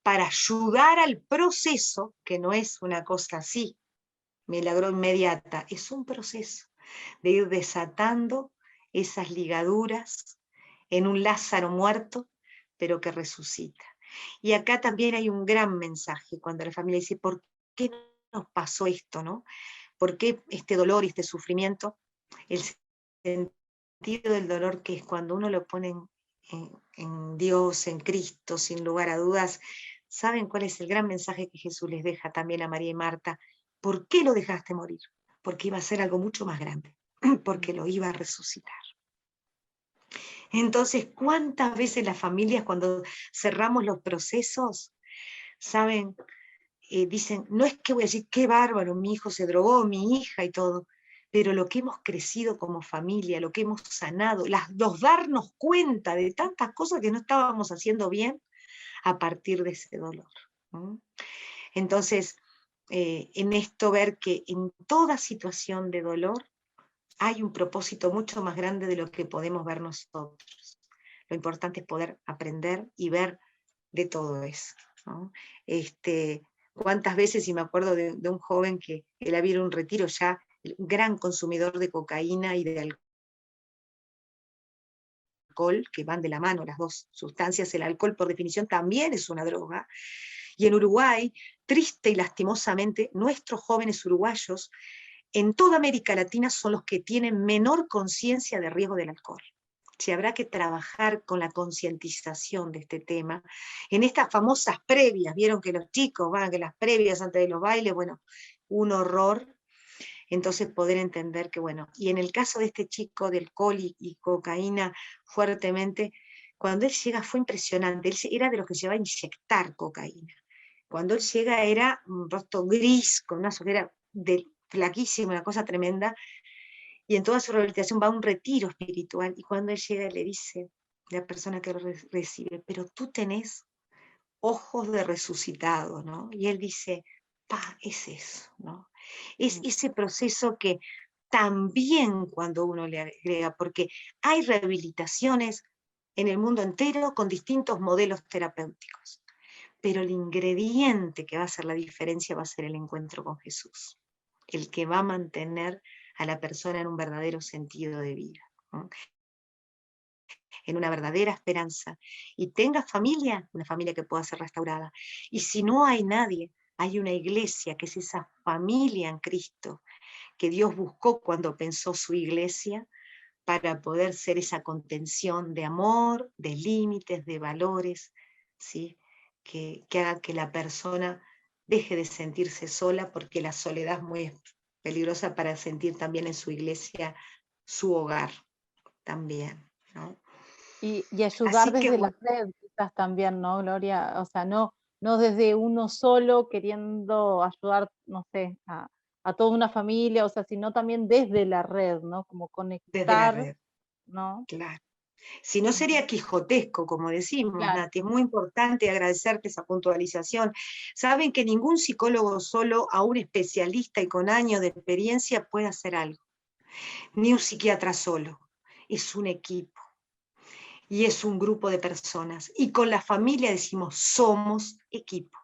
[SPEAKER 2] para ayudar al proceso, que no es una cosa así, milagro inmediata, es un proceso de ir desatando esas ligaduras en un Lázaro muerto, pero que resucita. Y acá también hay un gran mensaje cuando la familia dice, ¿por qué nos pasó esto, no? ¿Por qué este dolor y este sufrimiento? El sentido del dolor, que es cuando uno lo pone en Dios, en Cristo, sin lugar a dudas. ¿Saben cuál es el gran mensaje que Jesús les deja también a María y Marta? ¿Por qué lo dejaste morir? Porque iba a ser algo mucho más grande, porque lo iba a resucitar. Entonces, ¿cuántas veces las familias, cuando cerramos los procesos, saben, dicen, no es que voy a decir, qué bárbaro, mi hijo se drogó, mi hija y todo, pero lo que hemos crecido como familia, lo que hemos sanado, los darnos cuenta de tantas cosas que no estábamos haciendo bien a partir de ese dolor. Entonces, en esto ver que en toda situación de dolor hay un propósito mucho más grande de lo que podemos ver nosotros. Lo importante es poder aprender y ver de todo eso, ¿no? Cuántas veces, y me acuerdo de un joven que él había ido a un retiro ya, un gran consumidor de cocaína y de alcohol, que van de la mano las dos sustancias. El alcohol, por definición, también es una droga. Y en Uruguay, triste y lastimosamente, nuestros jóvenes uruguayos en toda América Latina son los que tienen menor conciencia de riesgo del alcohol. Si habrá que trabajar con la concientización de este tema. En estas famosas previas, vieron que los chicos van, que las previas antes de los bailes, bueno, un horror. Entonces poder entender que, bueno, y en el caso de este chico del alcohol y cocaína fuertemente, cuando él llega fue impresionante. Él era de los que se va a inyectar cocaína. Cuando él llega era un rostro gris, con una sojera flaquísima, una cosa tremenda, y en toda su rehabilitación va a un retiro espiritual, y cuando él llega le dice la persona que lo recibe, pero tú tenés ojos de resucitado, ¿no? Y él dice, es eso, ¿no? Es ese proceso que también cuando uno le agrega, porque hay rehabilitaciones en el mundo entero con distintos modelos terapéuticos, pero el ingrediente que va a hacer la diferencia va a ser el encuentro con Jesús, el que va a mantener a la persona en un verdadero sentido de vida, ¿no? En una verdadera esperanza, y tenga familia, una familia que pueda ser restaurada. Y si no hay nadie, hay una iglesia que es esa familia en Cristo, que Dios buscó cuando pensó su iglesia, para poder ser esa contención de amor, de límites, de valores, ¿sí? Que haga que la persona deje de sentirse sola, porque la soledad es muy peligrosa para sentir también en su iglesia su hogar también, ¿no?
[SPEAKER 1] Y ayudar
[SPEAKER 2] Así que,
[SPEAKER 1] desde la
[SPEAKER 2] bueno,
[SPEAKER 1] red quizás también, ¿no, Gloria? O sea, no desde uno solo queriendo ayudar, no sé, a toda una familia, o sea, sino también desde la red, ¿no? Como
[SPEAKER 2] desde la
[SPEAKER 1] conectar,
[SPEAKER 2] red,
[SPEAKER 1] ¿no?
[SPEAKER 2] claro. Si no sería quijotesco, como decimos,
[SPEAKER 1] Claro.
[SPEAKER 2] Nati. Es muy importante agradecerte esa puntualización. Saben que ningún psicólogo solo, a un especialista y con años de experiencia, puede hacer algo. Ni un psiquiatra solo. Es un equipo. Y es un grupo de personas. Y con la familia decimos, somos equipo.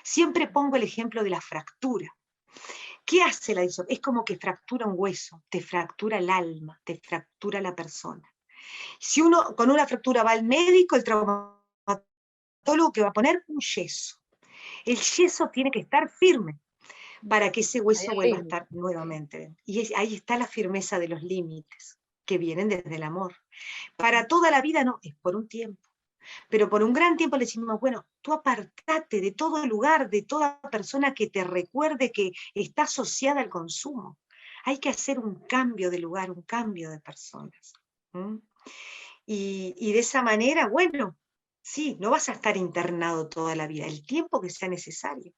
[SPEAKER 2] Siempre pongo el ejemplo de la fractura. ¿Qué hace la disociación? Es como que fractura un hueso, te fractura el alma, te fractura la persona. Si uno con una fractura va al médico, el traumatólogo que va a poner un yeso. El yeso tiene que estar firme para que ese hueso vuelva a estar nuevamente. Y ahí está la firmeza de los límites, que vienen desde el amor. Para toda la vida no, es por un tiempo. Pero por un gran tiempo le decimos, bueno, tú apartate de todo lugar, de toda persona que te recuerde que está asociada al consumo. Hay que hacer un cambio de lugar, un cambio de personas. Y de esa manera, bueno, sí, no vas a estar internado toda la vida, el tiempo que sea necesario,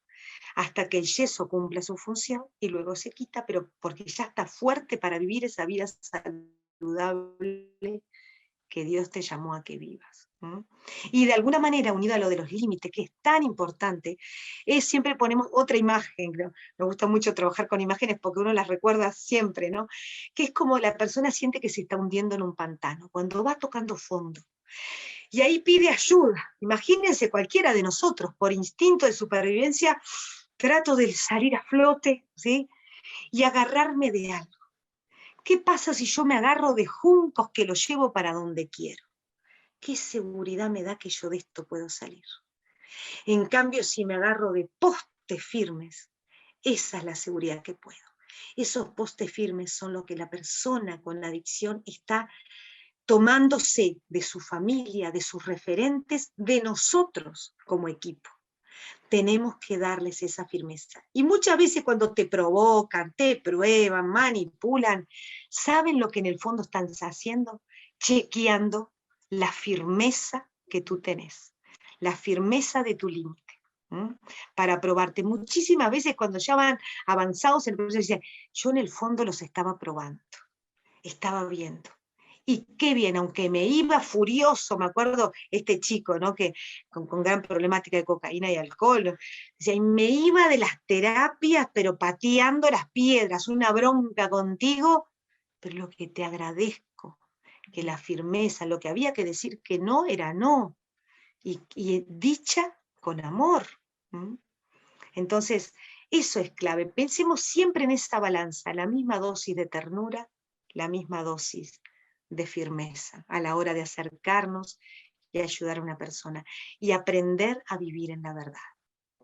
[SPEAKER 2] hasta que el yeso cumpla su función y luego se quita, pero porque ya está fuerte para vivir esa vida saludable que Dios te llamó a que vivas. Y de alguna manera, unido a lo de los límites, que es tan importante, siempre ponemos otra imagen, ¿no? Me gusta mucho trabajar con imágenes porque uno las recuerda siempre, ¿no? Que es como la persona siente que se está hundiendo en un pantano, cuando va tocando fondo. Y ahí pide ayuda. Imagínense cualquiera de nosotros, por instinto de supervivencia, trato de salir a flote, ¿sí? Y agarrarme de algo. ¿Qué pasa si yo me agarro de juncos que los llevo para donde quiero? ¿Qué seguridad me da que yo de esto puedo salir? En cambio, si me agarro de postes firmes, esa es la seguridad que puedo. Esos postes firmes son lo que la persona con la adicción está tomándose de su familia, de sus referentes, de nosotros como equipo. Tenemos que darles esa firmeza. Y muchas veces cuando te provocan, te prueban, manipulan, ¿saben lo que en el fondo están haciendo? Chequeando la firmeza que tú tenés, la firmeza de tu límite, para probarte. Muchísimas veces cuando ya van avanzados en el proceso, dicen, yo en el fondo los estaba probando, estaba viendo. Y qué bien, aunque me iba furioso, me acuerdo este chico, ¿no? Que con gran problemática de cocaína y alcohol, ¿no? Decía, y me iba de las terapias, pero pateando las piedras, una bronca contigo, pero lo que te agradezco, que la firmeza, lo que había que decir que no era no, y dicha con amor. Entonces, eso es clave. Pensemos siempre en esa balanza, la misma dosis de ternura, la misma dosis de firmeza a la hora de acercarnos y ayudar a una persona. Y aprender a vivir en la verdad,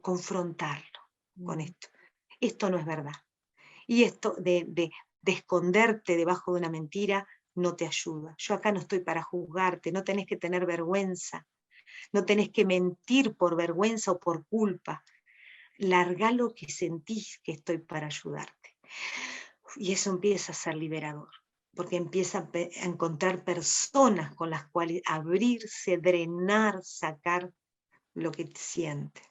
[SPEAKER 2] confrontarlo con esto. Esto no es verdad. Y esto de esconderte debajo de una mentira no te ayuda. Yo acá no estoy para juzgarte, no tenés que tener vergüenza, no tenés que mentir por vergüenza o por culpa. Larga lo que sentís que estoy para ayudarte. Y eso empieza a ser liberador, porque empieza a encontrar personas con las cuales abrirse, drenar, sacar lo que siente.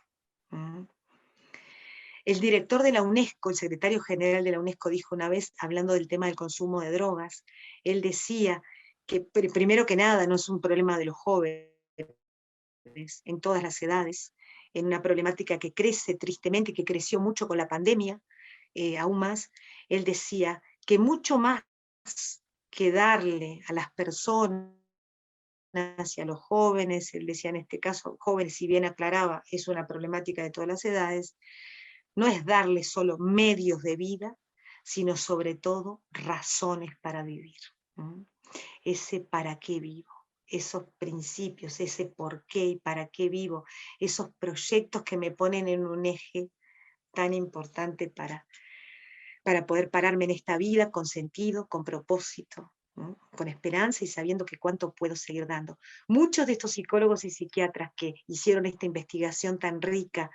[SPEAKER 2] El director de la UNESCO, el secretario general de la UNESCO, dijo una vez, hablando del tema del consumo de drogas, él decía que primero que nada no es un problema de los jóvenes, en todas las edades, en una problemática que crece tristemente, que creció mucho con la pandemia, aún más. Él decía que mucho más que darle a las personas y a los jóvenes, él decía en este caso jóvenes, si bien aclaraba, es una problemática de todas las edades, no es darle solo medios de vida, sino sobre todo razones para vivir. Ese para qué vivo, esos principios, ese por qué y para qué vivo, esos proyectos que me ponen en un eje tan importante para poder pararme en esta vida con sentido, con propósito, ¿no? Con esperanza y sabiendo que cuánto puedo seguir dando. Muchos de estos psicólogos y psiquiatras que hicieron esta investigación tan rica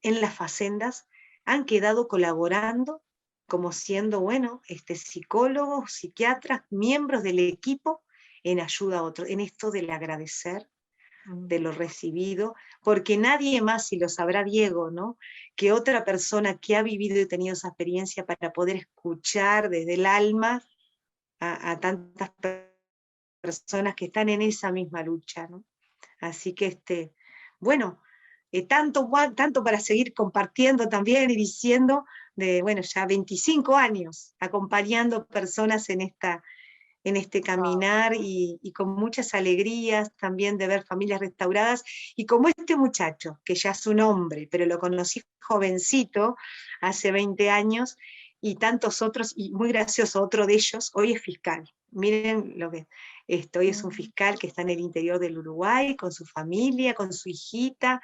[SPEAKER 2] en las facendas han quedado colaborando como siendo, bueno, psicólogos, psiquiatras, miembros del equipo en ayuda a otros, en esto del agradecer, de lo recibido, porque nadie más, si lo sabrá Diego, ¿no?, que otra persona que ha vivido y tenido esa experiencia para poder escuchar desde el alma a tantas personas que están en esa misma lucha, ¿no? Así que, bueno, tanto para seguir compartiendo también y diciendo, bueno, ya 25 años acompañando personas en este caminar y con muchas alegrías también de ver familias restauradas, y como este muchacho, que ya es un hombre, pero lo conocí jovencito, hace 20 años, y tantos otros, y muy gracioso, otro de ellos, hoy es fiscal. Miren lo que hoy es un fiscal que está en el interior del Uruguay, con su familia, con su hijita,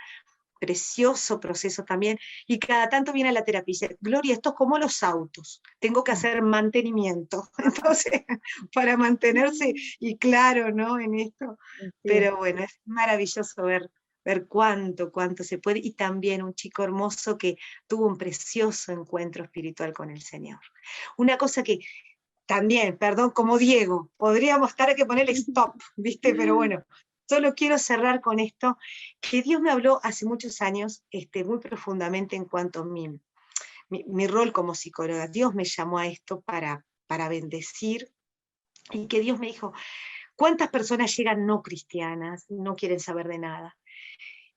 [SPEAKER 2] precioso proceso también, y cada tanto viene a la terapia y dice, Gloria, esto es como los autos, tengo que hacer mantenimiento, entonces, para mantenerse, y claro, ¿no? En esto,
[SPEAKER 1] Sí.
[SPEAKER 2] pero bueno, es maravilloso ver cuánto se puede, y también un chico hermoso que tuvo un precioso encuentro espiritual con el Señor. Una cosa que también, perdón, como Diego, podríamos estar que ponerle stop, ¿viste? Pero bueno, solo quiero cerrar con esto, que Dios me habló hace muchos años, muy profundamente en cuanto a mi rol como psicóloga. Dios me llamó a esto para bendecir, y que Dios me dijo, ¿cuántas personas llegan no cristianas, no quieren saber de nada?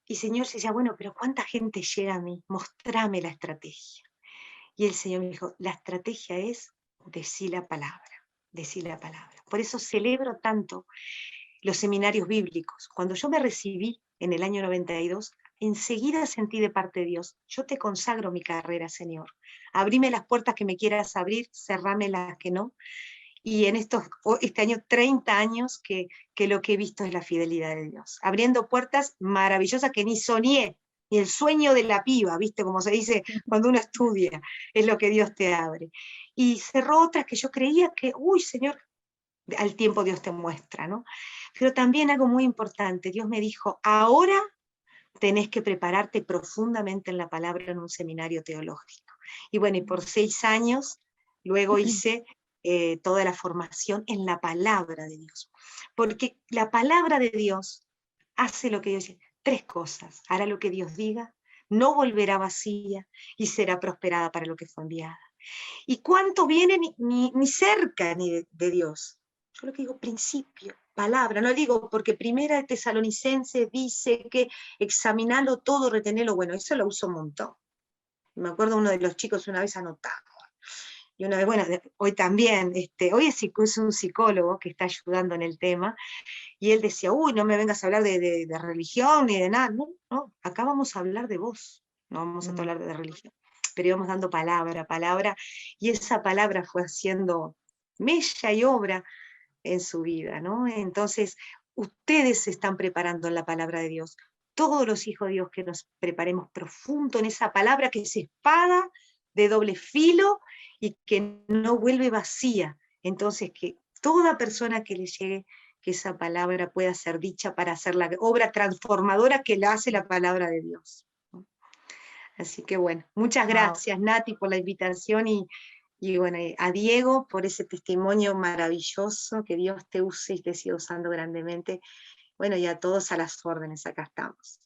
[SPEAKER 2] Y Señor se decía, bueno, pero ¿cuánta gente llega a mí? Mostrame la estrategia. Y el Señor me dijo, la estrategia es decir la palabra. Decir la palabra. Por eso celebro tanto los seminarios bíblicos. Cuando yo me recibí en el año 92, enseguida sentí de parte de Dios, yo te consagro mi carrera, Señor. Abrime las puertas que me quieras abrir, cerrame las que no. Y en este año, 30 años, que lo que he visto es la fidelidad de Dios. Abriendo puertas maravillosas que ni soñé, ni el sueño de la piba, ¿viste? Como se dice cuando uno estudia, es lo que Dios te abre. Y cerró otras que yo creía que, uy, Señor, al tiempo Dios te muestra, ¿no? Pero también algo muy importante, Dios me dijo, ahora tenés que prepararte profundamente en la palabra en un seminario teológico. Y bueno, y por 6 años, luego hice toda la formación en la palabra de Dios. Porque la palabra de Dios hace lo que Dios dice, 3 cosas, hará lo que Dios diga, no volverá vacía y será prosperada para lo que fue enviada. ¿Y cuánto viene ni cerca ni de Dios? Yo lo que digo, principio, palabra, no digo porque Primera de Tesalonicenses dice que examinalo todo, retenelo, bueno, eso lo uso un montón. Me acuerdo uno de los chicos una vez anotaba, y una vez, bueno, hoy también, hoy es un psicólogo que está ayudando en el tema, y él decía, uy, no me vengas a hablar de religión ni de nada, no, no, acá vamos a hablar de vos, no vamos a hablar de religión, pero íbamos dando palabra, y esa palabra fue haciendo mella y obra en su vida, ¿no? Entonces, ustedes se están preparando en la palabra de Dios, todos los hijos de Dios, que nos preparemos profundo en esa palabra que es espada de doble filo y que no vuelve vacía. Entonces, que toda persona que le llegue, que esa palabra pueda ser dicha para hacer la obra transformadora que la hace la palabra de Dios. Así que bueno, muchas gracias, Nati, por la invitación, y bueno, a Diego por ese testimonio maravilloso, que Dios te use y te siga usando grandemente. Bueno, y a todos a las órdenes, acá estamos.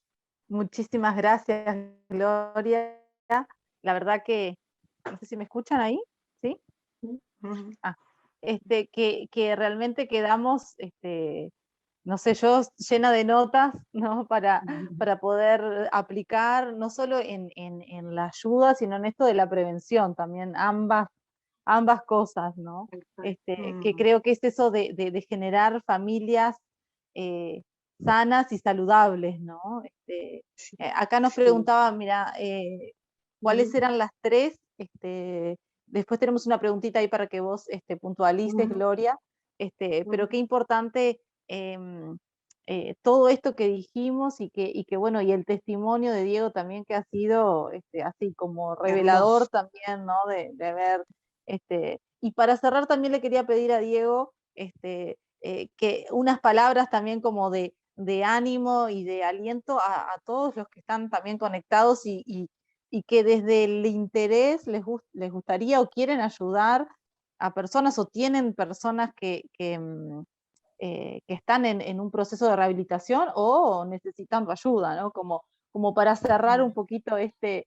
[SPEAKER 1] Muchísimas gracias, Gloria. La verdad que, no sé si me escuchan ahí, ¿sí? Que realmente quedamos, no sé, yo llena de notas, ¿no? Para poder aplicar, no solo en la ayuda, sino en esto de la prevención, también ambas cosas, ¿no? Que creo que es eso de generar familias sanas y saludables, ¿no? Acá nos preguntaban, mira, ¿cuáles eran las 3? Después tenemos una preguntita ahí para que vos puntualices, Gloria, pero qué importante todo esto que dijimos, y que bueno, y el testimonio de Diego también, que ha sido así como revelador también, ¿no? De ver, y para cerrar también le quería pedir a Diego que unas palabras también como de ánimo y de aliento a todos los que están también conectados, y que desde el interés les gustaría o quieren ayudar a personas, o tienen personas que están en un proceso de rehabilitación o necesitando ayuda, ¿no? Como para cerrar un poquito este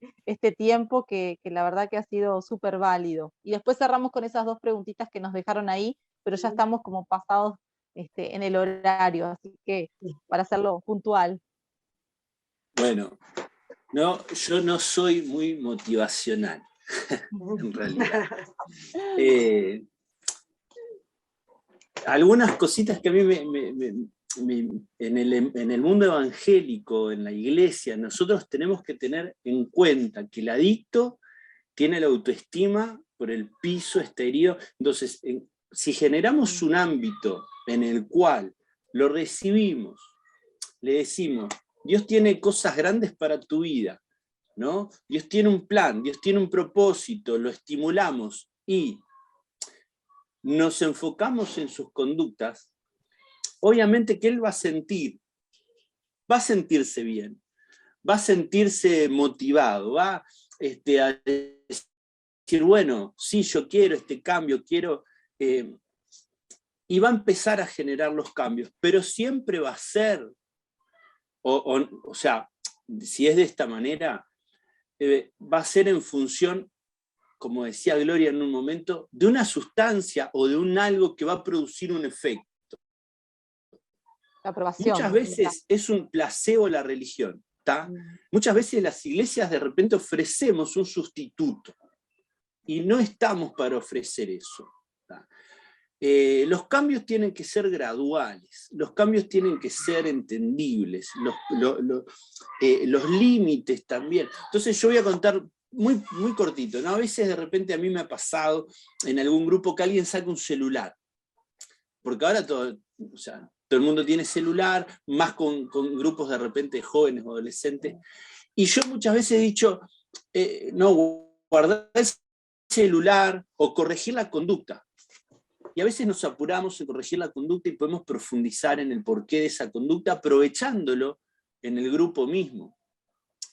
[SPEAKER 1] tiempo que la verdad que ha sido súper válido. Y después cerramos con esas 2 preguntitas que nos dejaron ahí, pero ya estamos como pasados en el horario, así que para hacerlo puntual.
[SPEAKER 3] Bueno, no, yo no soy muy motivacional, en realidad. Algunas cositas que a mí en el mundo evangélico, en la iglesia, nosotros tenemos que tener en cuenta que el adicto tiene la autoestima por el piso exterior. Entonces, si generamos un ámbito en el cual lo recibimos, le decimos, Dios tiene cosas grandes para tu vida, ¿no? Dios tiene un plan, Dios tiene un propósito, lo estimulamos y nos enfocamos en sus conductas, obviamente que Él va a sentirse bien, va a sentirse motivado, va a decir, bueno, sí, yo quiero este cambio, quiero... y va a empezar a generar los cambios, pero siempre va a ser, o sea, si es de esta manera, va a ser en función, como decía Gloria en un momento, de una sustancia o de un algo que va a producir un efecto.
[SPEAKER 1] La aprobación.
[SPEAKER 3] Muchas veces es un placebo la religión, ¿tá? Muchas veces las iglesias de repente ofrecemos un sustituto y no estamos para ofrecer eso, ¿tá? Los cambios tienen que ser graduales, los cambios tienen que ser entendibles, los límites también. Entonces yo voy a contar muy, muy cortito, ¿no? A veces de repente a mí me ha pasado en algún grupo que alguien saca un celular, porque ahora todo el mundo tiene celular, más con grupos de repente jóvenes o adolescentes, y yo muchas veces he dicho, no, guardar el celular o corregir la conducta. Y a veces nos apuramos en corregir la conducta y podemos profundizar en el porqué de esa conducta, aprovechándolo en el grupo mismo.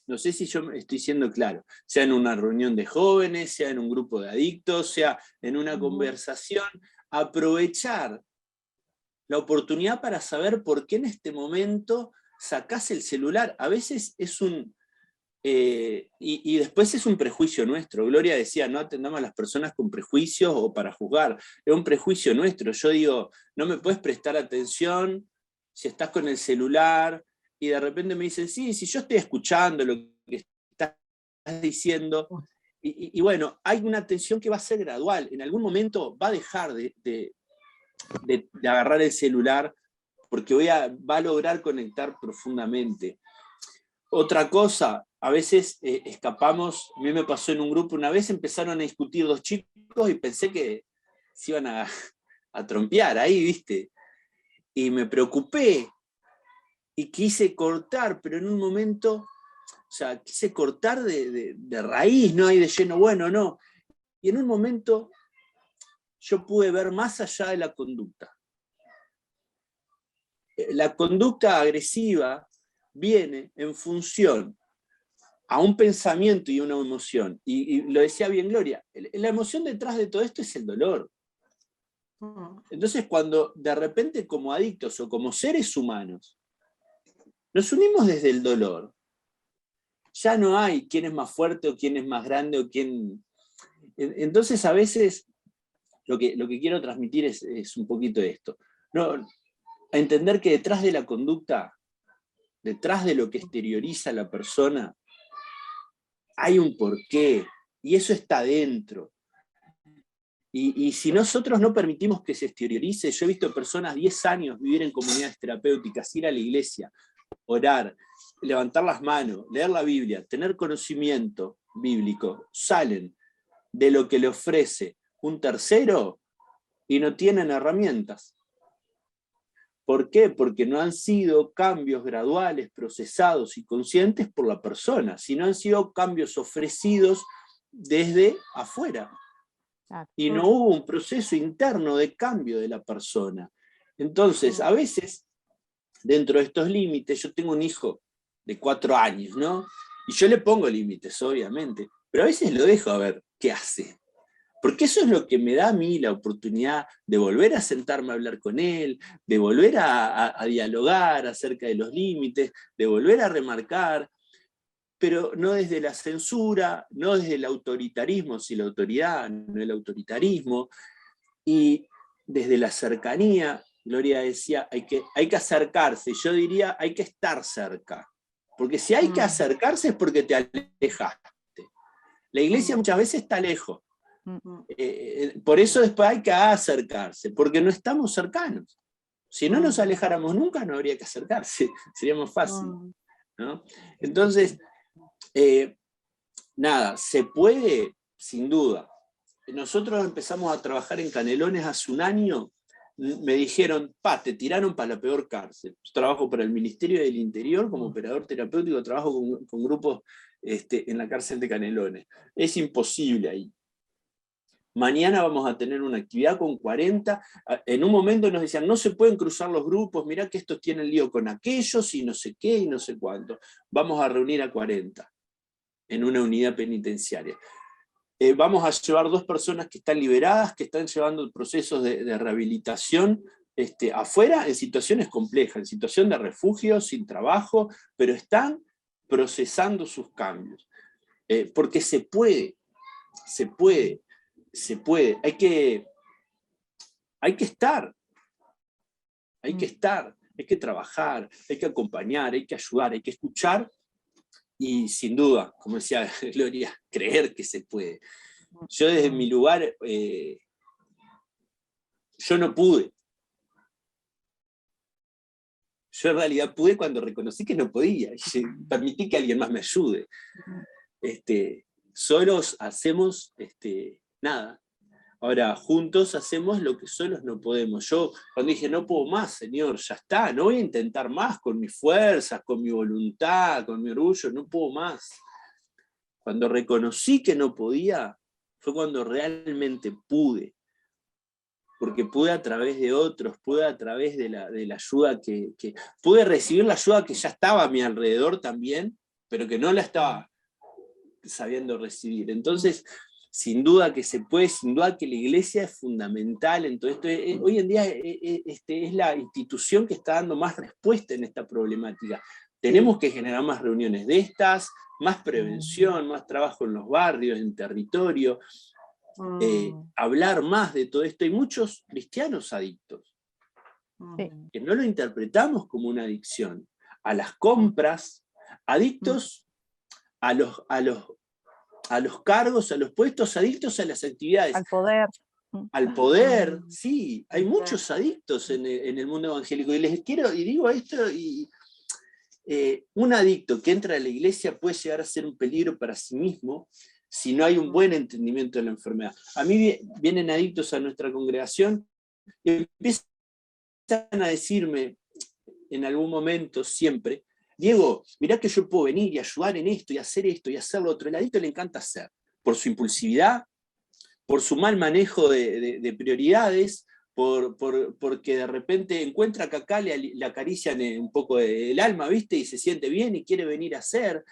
[SPEAKER 3] No sé si yo estoy siendo claro, sea en una reunión de jóvenes, sea en un grupo de adictos, sea en una conversación, aprovechar la oportunidad para saber por qué en este momento sacás el celular. A veces es un... y después es un prejuicio nuestro. Gloria decía, no atendamos a las personas con prejuicios o para juzgar. Es un prejuicio nuestro. Yo digo, no me puedes prestar atención si estás con el celular, y de repente me dicen, sí, yo estoy escuchando lo que estás diciendo. Y bueno, hay una atención que va a ser gradual. En algún momento va a dejar de agarrar el celular porque va a lograr conectar profundamente. Otra cosa, a veces escapamos, a mí me pasó en un grupo una vez, empezaron a discutir dos chicos y pensé que se iban a trompear ahí, ¿viste? Y me preocupé y quise cortar, pero en un momento, quise cortar de raíz, no hay de lleno, bueno, no. Y en un momento yo pude ver más allá de la conducta. La conducta agresiva viene en función a un pensamiento y una emoción. Y lo decía bien Gloria, la emoción detrás de todo esto es el dolor. Entonces cuando de repente como adictos o como seres humanos nos unimos desde el dolor, ya no hay quién es más fuerte o quién es más grande o quién... Entonces a veces lo que quiero transmitir es un poquito de esto. No, a entender que detrás de la conducta, detrás de lo que exterioriza la persona, hay un porqué, y eso está dentro. Y si nosotros no permitimos que se exteriorice, yo he visto personas 10 años vivir en comunidades terapéuticas, ir a la iglesia, orar, levantar las manos, leer la Biblia, tener conocimiento bíblico, salen de lo que le ofrece un tercero y no tienen herramientas. ¿Por qué? Porque no han sido cambios graduales, procesados y conscientes por la persona, sino han sido cambios ofrecidos desde afuera. Y no hubo un proceso interno de cambio de la persona. Entonces, a veces, dentro de estos límites, yo tengo un hijo de 4 años, ¿no? Y yo le pongo límites, obviamente, pero a veces lo dejo a ver qué hace. Porque eso es lo que me da a mí la oportunidad de volver a sentarme a hablar con él, de volver a dialogar acerca de los límites, de volver a remarcar, pero no desde la censura, no desde el autoritarismo, si la autoridad, no el autoritarismo, y desde la cercanía. Gloria decía, hay que acercarse, yo diría, hay que estar cerca, porque si hay que acercarse es porque te alejaste. La iglesia muchas veces está lejos. Por eso después hay que acercarse, porque no estamos cercanos. Si no nos alejáramos nunca, no habría que acercarse, sería más fácil, ¿no? Entonces, nada, se puede, sin duda, nosotros empezamos a trabajar en Canelones hace un año, me dijeron, te tiraron para la peor cárcel. Yo trabajo para el Ministerio del Interior como operador terapéutico, trabajo con grupos en la cárcel de Canelones. Es imposible ahí. Mañana vamos a tener una actividad con 40. En un momento nos decían, no se pueden cruzar los grupos, mirá que estos tienen lío con aquellos y no sé qué y no sé cuánto. Vamos a reunir a 40 en una unidad penitenciaria. Vamos a llevar 2 personas que están liberadas, que están llevando procesos de rehabilitación afuera en situaciones complejas, en situación de refugio, sin trabajo, pero están procesando sus cambios. Porque se puede. Hay que estar, hay que trabajar, hay que acompañar, hay que ayudar, hay que escuchar y sin duda, como decía Gloria, creer que se puede. Yo desde mi lugar, yo no pude. Yo en realidad pude cuando reconocí que no podía, y permití que alguien más me ayude. Solos hacemos nada. Ahora, juntos hacemos lo que solos no podemos. Yo, cuando dije, no puedo más, Señor, ya está, no voy a intentar más con mis fuerzas, con mi voluntad, con mi orgullo, no puedo más. Cuando reconocí que no podía, fue cuando realmente pude. Porque pude a través de otros, pude a través de la ayuda que pude recibir la ayuda que ya estaba a mi alrededor también, pero que no la estaba sabiendo recibir. Entonces, sin duda que se puede, sin duda que la iglesia es fundamental en todo esto. Hoy en día es la institución que está dando más respuesta en esta problemática. Tenemos que generar más reuniones de estas, más prevención, más trabajo en los barrios, en territorio, hablar más de todo esto. Hay muchos cristianos adictos, que no lo interpretamos como una adicción. A las compras, adictos a los cargos, a los puestos, adictos a las actividades.
[SPEAKER 1] Al poder.
[SPEAKER 3] Al poder, sí, hay muchos adictos en el mundo evangélico. Y les digo esto, un adicto que entra a la iglesia puede llegar a ser un peligro para sí mismo si no hay un buen entendimiento de la enfermedad. A mí vienen adictos a nuestra congregación y empiezan a decirme en algún momento, siempre, Diego, mirá que yo puedo venir y ayudar en esto y hacer esto y hacer lo otro. El adicto le encanta hacer, por su impulsividad, por su mal manejo de prioridades, porque de repente encuentra que acá le acarician un poco el alma, ¿viste? Y se siente bien y quiere venir a hacer.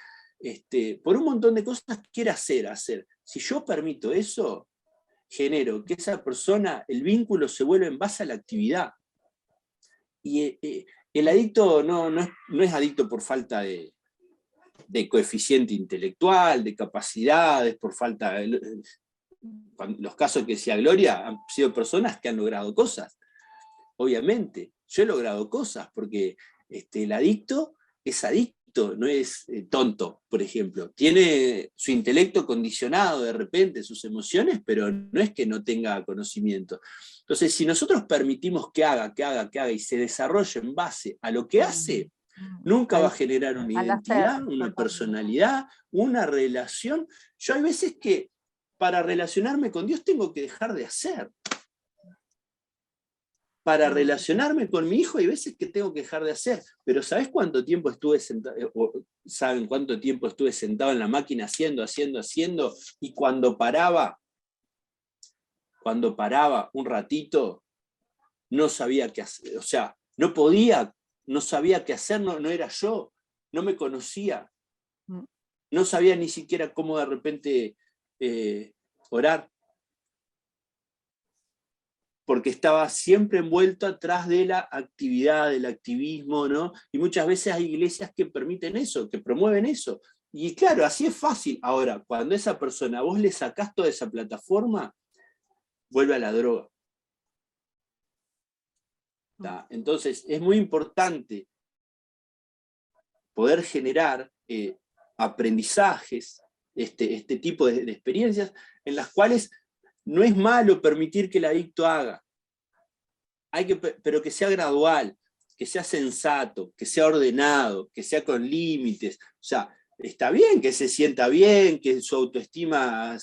[SPEAKER 3] Por un montón de cosas quiere hacer. Si yo permito eso, genero que esa persona, el vínculo se vuelve en base a la actividad. Y el adicto no es adicto por falta de coeficiente intelectual, de capacidades, por falta de... Los casos que decía Gloria han sido personas que han logrado cosas. Obviamente, yo he logrado cosas, porque el adicto es adicto, no es tonto, por ejemplo. Tiene su intelecto condicionado de repente, sus emociones, pero no es que no tenga conocimiento. Entonces, si nosotros permitimos que haga y se desarrolle en base a lo que hace, nunca va a generar una identidad, una personalidad, una relación. Yo hay veces que para relacionarme con Dios tengo que dejar de hacer. Para relacionarme con mi hijo hay veces que tengo que dejar de hacer. Pero ¿sabés cuánto tiempo estuve sentado? ¿Saben cuánto tiempo estuve sentado en la máquina haciendo? Y cuando paraba un ratito, no sabía qué hacer. O sea, no sabía qué hacer, no era yo, no me conocía. No sabía ni siquiera cómo de repente orar. Porque estaba siempre envuelto atrás de la actividad, del activismo, ¿no? Y muchas veces hay iglesias que permiten eso, que promueven eso. Y claro, así es fácil. Ahora, cuando esa persona, vos le sacás toda esa plataforma, vuelve a la droga. ¿Tá? Entonces, es muy importante poder generar aprendizajes, este tipo de experiencias, en las cuales no es malo permitir que el adicto haga, pero que sea gradual, que sea sensato, que sea ordenado, que sea con límites. O sea, está bien que se sienta bien, que su autoestima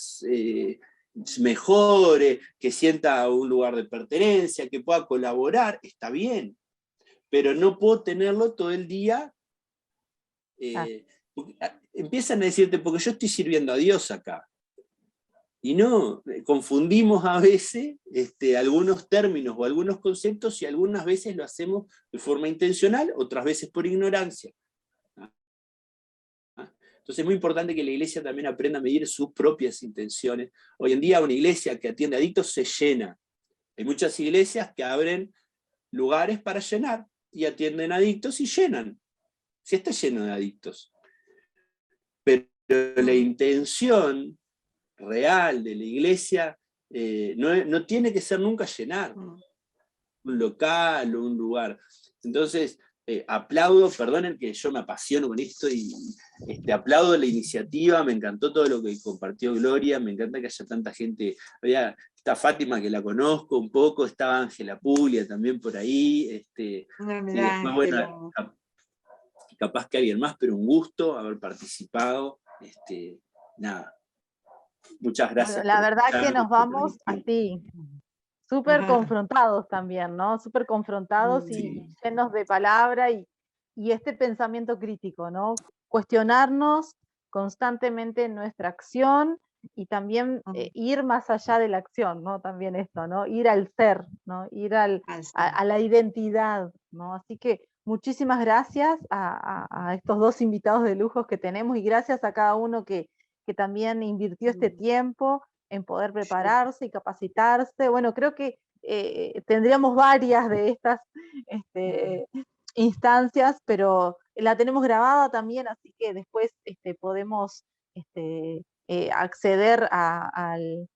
[SPEAKER 3] mejore, que sienta un lugar de pertenencia, que pueda colaborar, está bien, pero no puedo tenerlo todo el día. Empiezan a decirte, porque yo estoy sirviendo a Dios acá. Y no, confundimos a veces algunos términos o algunos conceptos, y algunas veces lo hacemos de forma intencional, otras veces por ignorancia. Entonces es muy importante que la iglesia también aprenda a medir sus propias intenciones. Hoy en día una iglesia que atiende adictos se llena. Hay muchas iglesias que abren lugares para llenar y atienden adictos y llenan. Sí, está lleno de adictos. Pero la intención real de la iglesia no tiene que ser nunca llenar un local o un lugar. Entonces, aplaudo, perdonen que yo me apasiono con esto, y aplaudo la iniciativa, me encantó todo lo que compartió Gloria, me encanta que haya tanta gente. Está Fátima, que la conozco un poco, estaba Ángela Puglia también por ahí, y después, bueno, capaz que alguien más, pero un gusto haber participado. Nada, muchas gracias.
[SPEAKER 1] Bueno, la verdad que nos vamos así, súper confrontados también, ¿no? Súper confrontados y llenos de palabra y este pensamiento crítico, ¿no? Cuestionarnos constantemente nuestra acción y también ir más allá de la acción, ¿no? También esto, ¿no? Ir al ser, ¿no? Ir a la identidad, ¿no? Así que muchísimas gracias a estos dos invitados de lujo que tenemos, y gracias a cada uno que también invirtió este tiempo en poder prepararse y capacitarse. Bueno, creo que tendríamos varias de estas instancias, pero la tenemos grabada también, así que después podemos acceder al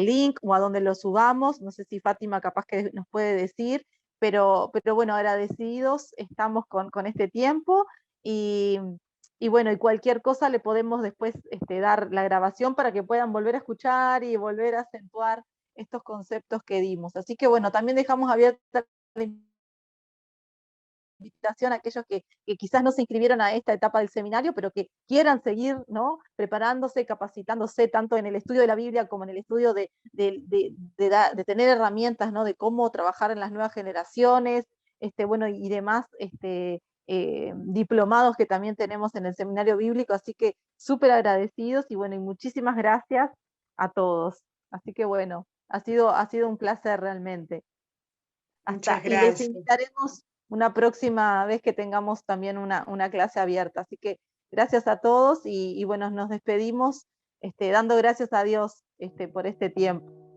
[SPEAKER 1] link o a donde lo subamos. No sé si Fátima capaz que nos puede decir, pero bueno, agradecidos estamos con este tiempo, y bueno, y cualquier cosa le podemos después dar la grabación para que puedan volver a escuchar y volver a acentuar estos conceptos que dimos. Así que bueno, también dejamos abierta la invitación a aquellos que quizás no se inscribieron a esta etapa del seminario, pero que quieran seguir, ¿no? Preparándose, capacitándose, tanto en el estudio de la Biblia como en el estudio de tener herramientas, ¿no? De cómo trabajar en las nuevas generaciones, bueno, y demás, diplomados que también tenemos en el seminario bíblico. Así que súper agradecidos, y bueno, y muchísimas gracias a todos. Así que bueno, ha sido un placer realmente.
[SPEAKER 2] Muchas
[SPEAKER 1] Y les
[SPEAKER 2] gracias.
[SPEAKER 1] invitaremos una próxima vez que tengamos también una clase abierta. Así que gracias a todos, y bueno, nos despedimos dando gracias a Dios por este tiempo.